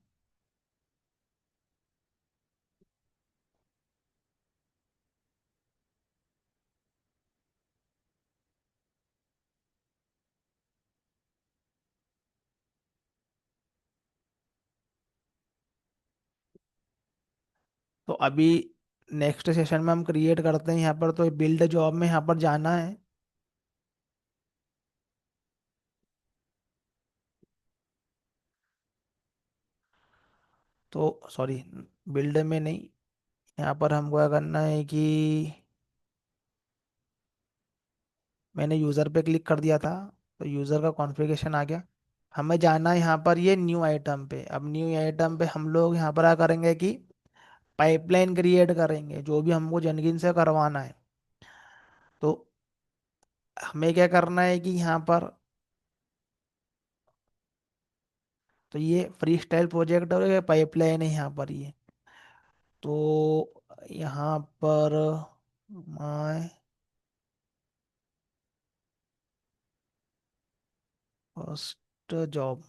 तो अभी नेक्स्ट सेशन में हम क्रिएट करते हैं यहाँ पर, तो बिल्ड जॉब में यहाँ पर जाना है। तो सॉरी, बिल्ड में नहीं, यहाँ पर हमको क्या करना है कि मैंने यूज़र पे क्लिक कर दिया था, तो यूज़र का कॉन्फ़िगरेशन आ गया। हमें जाना है यहाँ पर ये न्यू आइटम पे। अब न्यू आइटम पे हम लोग यहाँ पर क्या करेंगे कि पाइपलाइन क्रिएट करेंगे जो भी हमको जेनकिन से करवाना है। तो हमें क्या करना है कि यहाँ पर तो ये फ्री स्टाइल प्रोजेक्ट और ये पाइपलाइन है यहाँ पर ये। तो यहाँ पर माय फर्स्ट जॉब,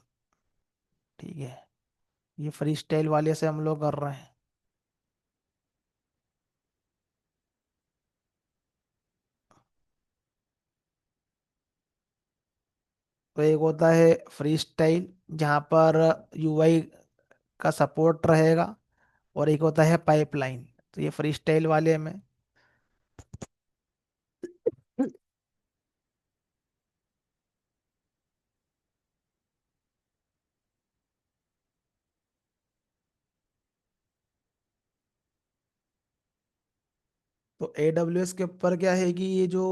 ठीक है, ये फ्री स्टाइल वाले से हम लोग कर रहे हैं। तो एक होता है फ्री स्टाइल जहाँ पर यूआई का सपोर्ट रहेगा, और एक होता है पाइपलाइन। तो ये फ्री स्टाइल वाले में, तो AWS के ऊपर क्या है कि ये जो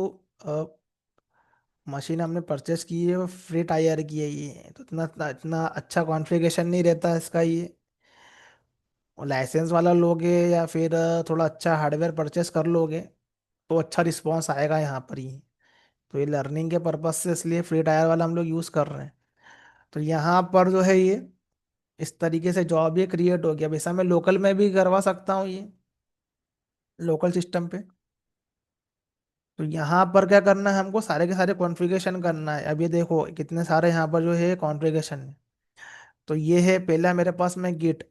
मशीन हमने परचेस की है वो फ्री टायर की है ये, तो इतना इतना इतना अच्छा कॉन्फ़िगरेशन नहीं रहता इसका ये। और लाइसेंस वाला लोगे या फिर थोड़ा अच्छा हार्डवेयर परचेस कर लोगे तो अच्छा रिस्पॉन्स आएगा यहाँ पर ही। तो ये लर्निंग के पर्पज से इसलिए फ्री टायर वाला हम लोग यूज़ कर रहे हैं। तो यहाँ पर जो है ये इस तरीके से जॉब ये क्रिएट हो गया। वैसा मैं लोकल में भी करवा सकता हूँ ये, लोकल सिस्टम पे। तो यहाँ पर क्या करना है, हमको सारे के सारे कॉन्फ़िगरेशन करना है। अब ये देखो कितने सारे यहाँ पर जो है कॉन्फ़िगरेशन है। तो ये है पहला मेरे पास में गिट।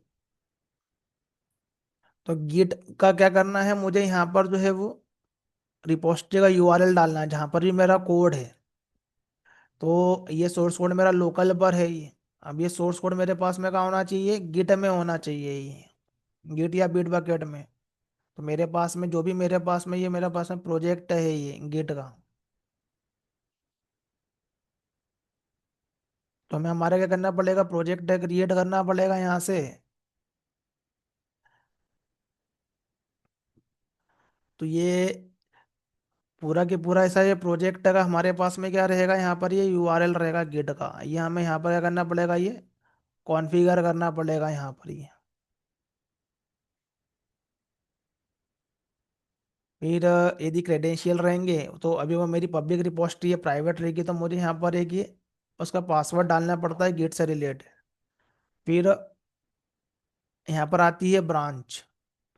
तो गिट का क्या करना है, मुझे यहाँ पर जो है वो रिपोजिटरी का यूआरएल डालना है जहाँ पर भी मेरा कोड है। तो ये सोर्स कोड मेरा लोकल पर है ये। अब ये सोर्स कोड मेरे पास में कहाँ होना चाहिए, गिट में होना चाहिए ये, गिट या बिट बकेट में। तो मेरे पास में जो भी मेरे पास में ये मेरे पास में प्रोजेक्ट है ये गिट का, तो हमें हमारे क्या करना पड़ेगा, प्रोजेक्ट क्रिएट करना पड़ेगा यहाँ से। तो ये पूरा के पूरा ऐसा ये प्रोजेक्ट का हमारे पास में क्या रहेगा, यहाँ पर ये यूआरएल रहेगा गिट का। ये हमें यहाँ पर क्या करना पड़ेगा, ये कॉन्फ़िगर करना पड़ेगा यहाँ पर ये। फिर यदि क्रेडेंशियल रहेंगे तो अभी वो मेरी पब्लिक रिपोजिटरी है, प्राइवेट रहेगी तो मुझे यहाँ पर एक ये उसका पासवर्ड डालना पड़ता है गिट से रिलेटेड। फिर यहाँ पर आती है ब्रांच।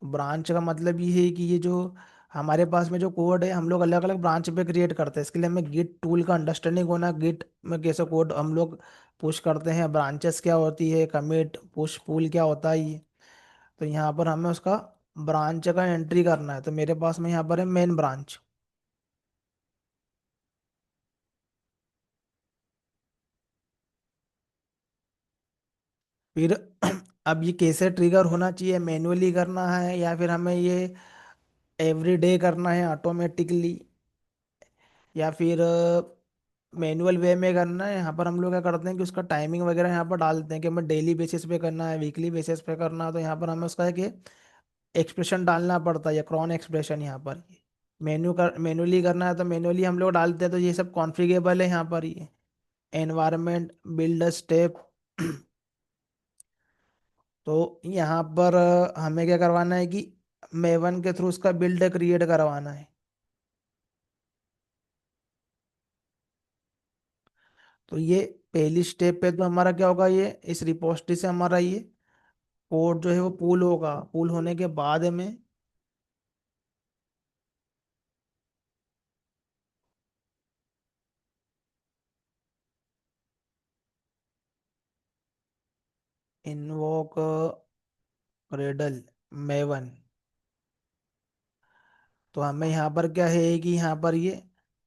ब्रांच का मतलब ये है कि ये जो हमारे पास में जो कोड है हम लोग अलग अलग ब्रांच पे क्रिएट करते हैं, इसके लिए हमें गिट टूल का अंडरस्टैंडिंग होना, गिट में कैसे कोड हम लोग पुश करते हैं, ब्रांचेस क्या होती है, कमिट पुश पुल क्या होता है ये। तो यहाँ पर हमें उसका ब्रांच का एंट्री करना है। तो मेरे पास में यहाँ पर है मेन ब्रांच। फिर अब ये कैसे ट्रिगर होना चाहिए, मैन्युअली करना है या फिर हमें ये एवरी डे करना है ऑटोमेटिकली, या फिर मैनुअल वे में करना है। यहाँ पर हम लोग क्या करते हैं कि उसका टाइमिंग वगैरह यहाँ पर डालते हैं कि हमें डेली बेसिस पे करना है, वीकली बेसिस पे करना है। तो यहाँ पर हमें उसका है कि एक्सप्रेशन डालना पड़ता है या क्रॉन एक्सप्रेशन यहाँ पर। मैनुअली करना है तो मैनुअली हम लोग डालते हैं। तो ये सब कॉन्फ़िगरेबल है यहाँ पर ये, एनवायरनमेंट बिल्ड स्टेप। तो यहाँ पर हमें क्या करवाना है कि मेवन के थ्रू उसका बिल्ड क्रिएट करवाना है। तो ये पहली स्टेप पे तो हमारा क्या होगा, ये इस रिपोजिटरी से हमारा ये कोड जो है वो पूल होगा। पूल होने के बाद में इन्वोक क्रेडल मेवन। तो हमें यहाँ पर क्या है कि यहाँ पर ये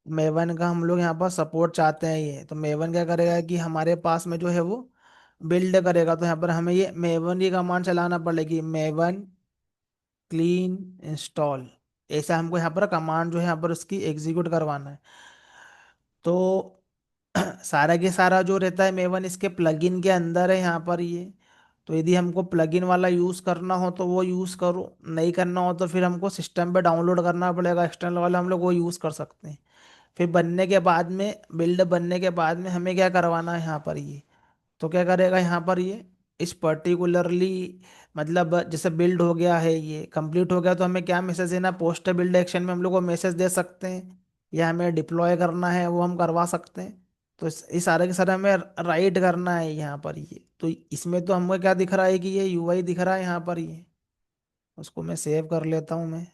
मेवन का हम लोग यहाँ पर सपोर्ट चाहते हैं ये। तो मेवन क्या करेगा कि हमारे पास में जो है वो बिल्ड करेगा। तो यहाँ पर हमें ये मेवन की कमांड चलाना पड़ेगी, मेवन क्लीन इंस्टॉल। ऐसा हमको यहाँ पर कमांड जो है यहाँ पर उसकी एग्जीक्यूट करवाना है। तो सारा के सारा जो रहता है मेवन इसके प्लगइन के अंदर है यहाँ पर ये। तो यदि हमको प्लगइन वाला यूज़ करना हो तो वो यूज़ करो, नहीं करना हो तो फिर हमको सिस्टम पे डाउनलोड करना पड़ेगा एक्सटर्नल वाला, हम लोग वो यूज़ कर सकते हैं। फिर बनने के बाद में, बिल्ड बनने के बाद में हमें क्या करवाना है यहाँ पर ये, तो क्या करेगा यहाँ पर ये इस पर्टिकुलरली, मतलब जैसे बिल्ड हो गया है ये कंप्लीट हो गया तो हमें क्या मैसेज देना, पोस्ट बिल्ड एक्शन में हम लोग को मैसेज दे सकते हैं, या हमें डिप्लॉय करना है वो हम करवा सकते हैं। तो ये सारा के सारा हमें राइट करना है यहाँ पर ये। तो इसमें तो हमको क्या दिख रहा है कि ये यूआई दिख रहा है यहाँ पर ये। उसको मैं सेव कर लेता हूँ मैं।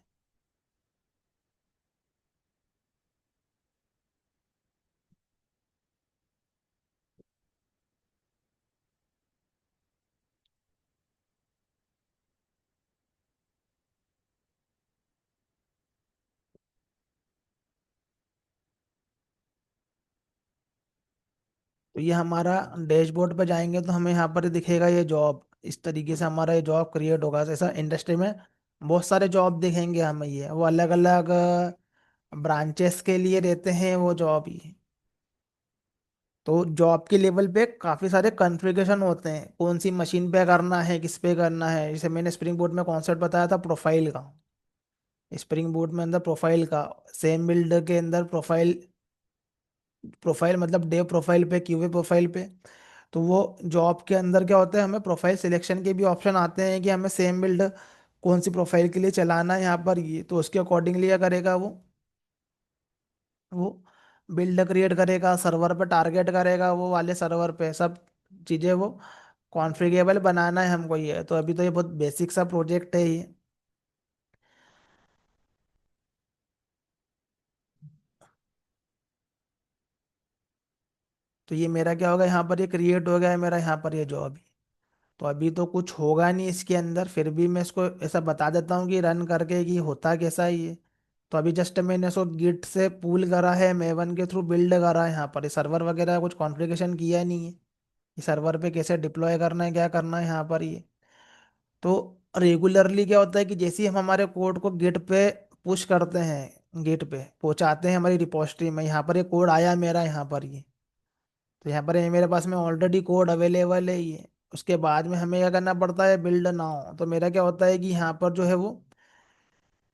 तो ये हमारा डैशबोर्ड पे जाएंगे तो हमें यहाँ पर ही दिखेगा ये जॉब। इस तरीके से हमारा ये जॉब क्रिएट होगा। जैसा इंडस्ट्री में बहुत सारे जॉब दिखेंगे हमें, ये वो अलग अलग ब्रांचेस के लिए रहते हैं वो जॉब ही। तो जॉब के लेवल पे काफ़ी सारे कॉन्फ़िगरेशन होते हैं, कौन सी मशीन पे करना है, किस पे करना है। जैसे मैंने स्प्रिंग बोर्ड में कॉन्सेप्ट बताया था प्रोफाइल का। स्प्रिंग बोर्ड में अंदर प्रोफाइल का, सेम बिल्डर के अंदर प्रोफाइल। प्रोफाइल मतलब डेव प्रोफाइल पे, क्यूए प्रोफाइल पे। तो वो जॉब के अंदर क्या होता है, हमें प्रोफाइल सिलेक्शन के भी ऑप्शन आते हैं कि हमें सेम बिल्ड कौन सी प्रोफाइल के लिए चलाना है यहाँ पर ये। तो उसके अकॉर्डिंगली क्या करेगा वो बिल्ड क्रिएट करेगा, सर्वर पे टारगेट करेगा, वो वाले सर्वर पे सब चीज़ें वो कॉन्फ़िगरेबल बनाना है हमको ये। तो अभी तो ये बहुत बेसिक सा प्रोजेक्ट है ये। तो ये मेरा क्या होगा, यहाँ पर ये क्रिएट हो गया है मेरा यहाँ पर ये जॉब। तो अभी तो कुछ होगा नहीं इसके अंदर, फिर भी मैं इसको ऐसा बता देता हूँ कि रन करके कि होता कैसा है ये। तो अभी जस्ट मैंने इसको गिट से पुल करा है, मेवन के थ्रू बिल्ड करा है। यहाँ पर सर्वर वगैरह कुछ कॉन्फ़िगरेशन किया नहीं है कि सर्वर पे कैसे डिप्लॉय करना है, क्या करना है यहाँ पर ये। तो रेगुलरली क्या होता है कि जैसे ही हम हमारे कोड को गिट पे पुश करते हैं, गिट पे पहुंचाते हैं हमारी रिपोजिटरी में, यहाँ पर ये कोड आया मेरा यहाँ पर ये। तो यहाँ पर ये मेरे पास में ऑलरेडी कोड अवेलेबल है ये। उसके बाद में हमें क्या करना पड़ता है, बिल्ड नाउ। तो मेरा क्या होता है कि यहाँ पर जो है वो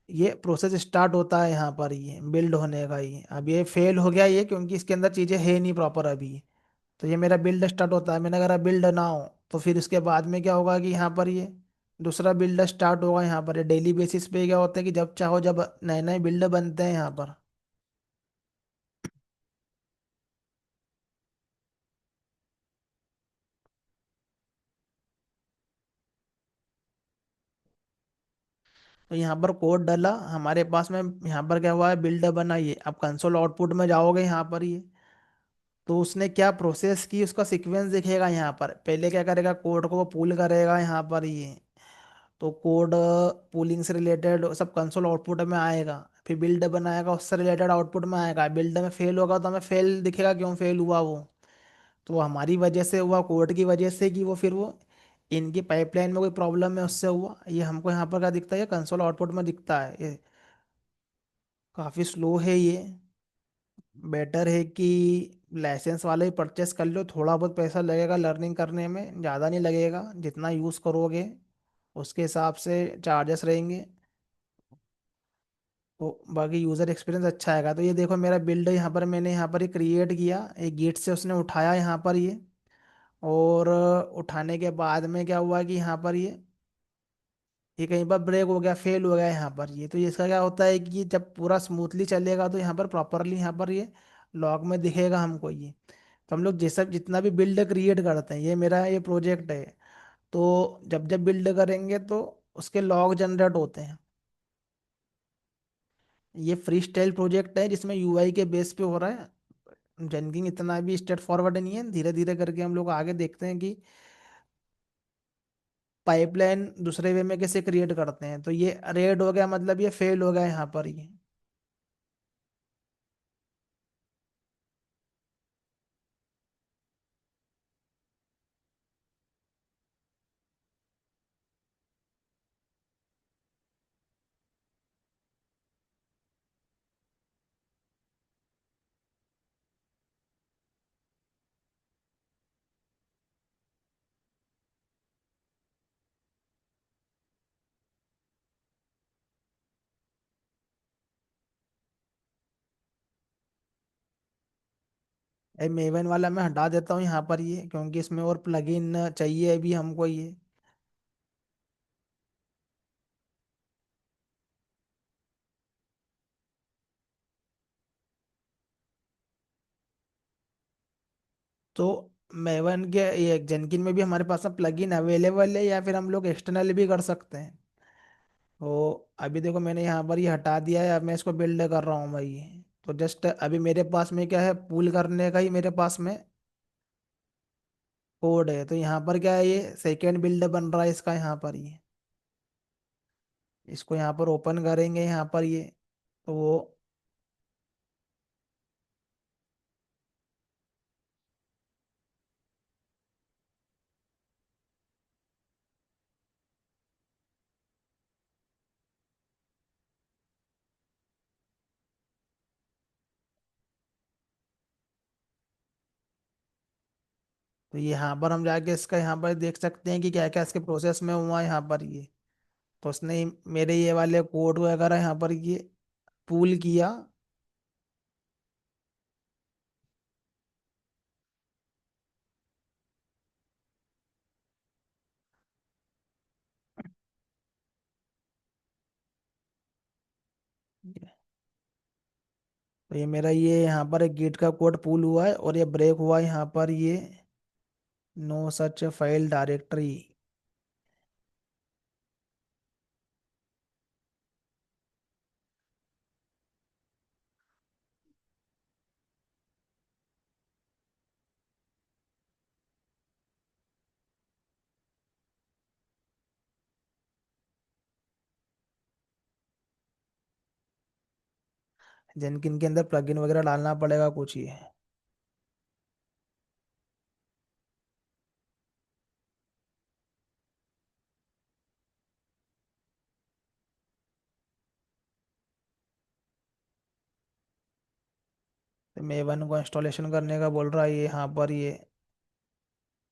ये प्रोसेस स्टार्ट होता है यहाँ पर ये बिल्ड होने का। ये अब ये फेल हो गया ये, क्योंकि इसके अंदर चीज़ें है नहीं प्रॉपर अभी। तो ये मेरा बिल्ड स्टार्ट होता है, मैंने कहा बिल्ड नाउ। तो फिर उसके बाद में क्या होगा कि यहाँ पर ये दूसरा बिल्ड स्टार्ट होगा। यहाँ पर ये डेली बेसिस पे क्या होता है कि जब चाहो जब नए नए बिल्ड बनते हैं यहाँ पर। तो यहाँ पर कोड डाला हमारे पास में, यहाँ पर क्या हुआ है, बिल्डर बना ये। अब कंसोल आउटपुट में जाओगे यहाँ पर ये, तो उसने क्या प्रोसेस की उसका सीक्वेंस दिखेगा यहाँ पर। पहले क्या करेगा, कोड को वो पुल करेगा यहाँ पर ये। तो कोड पुलिंग से रिलेटेड सब कंसोल आउटपुट में आएगा। फिर बिल्ड बनाएगा, उससे रिलेटेड आउटपुट में आएगा। बिल्ड में फेल होगा तो हमें फेल दिखेगा, क्यों फेल हुआ वो। तो वो हमारी वजह से हुआ, कोड की वजह से कि वो फिर वो इनकी पाइपलाइन में कोई प्रॉब्लम है उससे हुआ। ये हमको यहाँ पर क्या दिखता है, कंसोल आउटपुट में दिखता है ये। काफ़ी स्लो है ये। बेटर है कि लाइसेंस वाले ही परचेस कर लो। थोड़ा बहुत पैसा लगेगा लर्निंग करने में, ज़्यादा नहीं लगेगा। जितना यूज़ करोगे उसके हिसाब से चार्जेस रहेंगे। तो बाकी यूज़र एक्सपीरियंस अच्छा आएगा। तो ये देखो मेरा बिल्ड यहाँ पर मैंने यहाँ पर ही क्रिएट किया, एक गेट से उसने उठाया यहाँ पर ये। और उठाने के बाद में क्या हुआ कि यहाँ पर ये कहीं पर ब्रेक हो गया, फेल हो गया यहाँ पर ये। तो ये इसका क्या होता है कि जब पूरा स्मूथली चलेगा तो यहाँ पर प्रॉपरली यहाँ पर ये लॉग में दिखेगा हमको ये। तो हम लोग जैसा जितना भी बिल्ड क्रिएट करते हैं, ये मेरा ये प्रोजेक्ट है। तो जब जब बिल्ड करेंगे तो उसके लॉग जनरेट होते हैं। ये फ्री स्टाइल प्रोजेक्ट है जिसमें यूआई के बेस पे हो रहा है। जेनकिन इतना भी स्ट्रेट फॉरवर्ड नहीं है, धीरे धीरे करके हम लोग आगे देखते हैं कि पाइपलाइन दूसरे वे में कैसे क्रिएट करते हैं। तो ये रेड हो गया मतलब ये फेल हो गया यहाँ पर ये। मेवन वाला मैं हटा देता हूँ यहाँ पर ये, क्योंकि इसमें और प्लगइन चाहिए अभी हमको ये। तो मेवन के ये जेनकिन में भी हमारे पास में प्लगइन अवेलेबल है, या फिर हम लोग एक्सटर्नल भी कर सकते हैं? तो अभी देखो मैंने यहाँ पर ये हटा दिया है, अब मैं इसको बिल्ड कर रहा हूँ भाई। तो जस्ट अभी मेरे पास में क्या है, पूल करने का ही मेरे पास में कोड है। तो यहाँ पर क्या है, ये सेकेंड बिल्ड बन रहा है इसका यहाँ पर ये। इसको यहाँ पर ओपन करेंगे यहाँ पर ये, तो वो, तो ये यहाँ पर हम जाके इसका यहाँ पर देख सकते हैं कि क्या क्या इसके प्रोसेस में हुआ है यहाँ पर ये। तो उसने मेरे ये वाले कोड वगैरह यहाँ पर ये पूल किया। तो ये मेरा ये यहाँ पर एक गेट का कोड पूल हुआ है, और ये ब्रेक हुआ है यहाँ पर ये, no such file directory. Jenkins के अंदर प्लगइन वगैरह डालना पड़ेगा कुछ ये। तो मेवन को इंस्टॉलेशन करने का बोल रहा है ये यहाँ पर ये,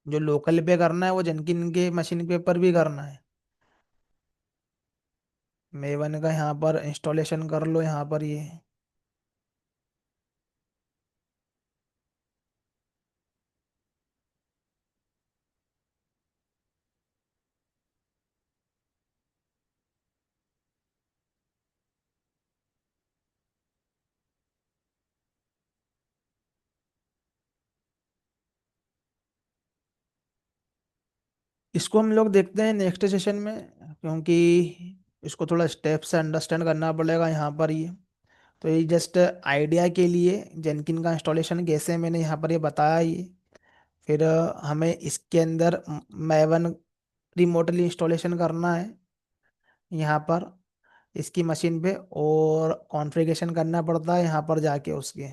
जो लोकल पे करना है वो जेनकिन के मशीन पे पर भी करना है। मेवन का यहाँ पर इंस्टॉलेशन कर लो यहाँ पर ये। इसको हम लोग देखते हैं नेक्स्ट सेशन में, क्योंकि इसको थोड़ा स्टेप से अंडरस्टैंड करना पड़ेगा यहाँ पर ये। तो ये जस्ट आइडिया के लिए जेनकिन का इंस्टॉलेशन कैसे मैंने यहाँ पर ये बताया ये। फिर हमें इसके अंदर मैवन रिमोटली इंस्टॉलेशन करना है यहाँ पर इसकी मशीन पे, और कॉन्फ़िगरेशन करना पड़ता है यहाँ पर जाके उसके।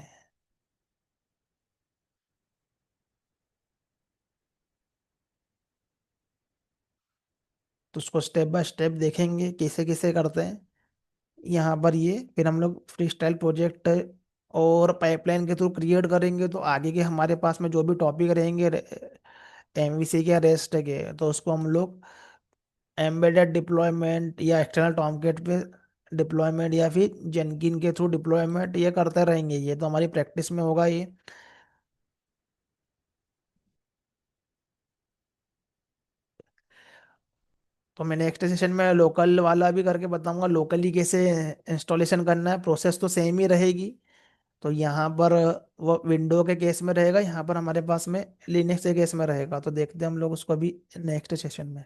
तो उसको स्टेप बाय स्टेप देखेंगे कैसे कैसे करते हैं यहाँ पर ये। फिर हम लोग फ्री स्टाइल प्रोजेक्ट और पाइपलाइन के थ्रू क्रिएट करेंगे, तो आगे के हमारे पास में जो भी टॉपिक रहेंगे एमवीसी के रेस्ट के, तो उसको हम लोग एम्बेडेड डिप्लॉयमेंट या एक्सटर्नल टॉमकेट पे डिप्लॉयमेंट, या फिर जेनकिन के थ्रू डिप्लॉयमेंट ये करते रहेंगे। ये तो हमारी प्रैक्टिस में होगा ये। तो मैं नेक्स्ट सेशन में लोकल वाला भी करके बताऊंगा, लोकली कैसे इंस्टॉलेशन करना है। प्रोसेस तो सेम ही रहेगी। तो यहाँ पर वो विंडो के केस में रहेगा, यहाँ पर हमारे पास में लिनक्स के केस में रहेगा। तो देखते हैं हम लोग उसको भी नेक्स्ट सेशन में।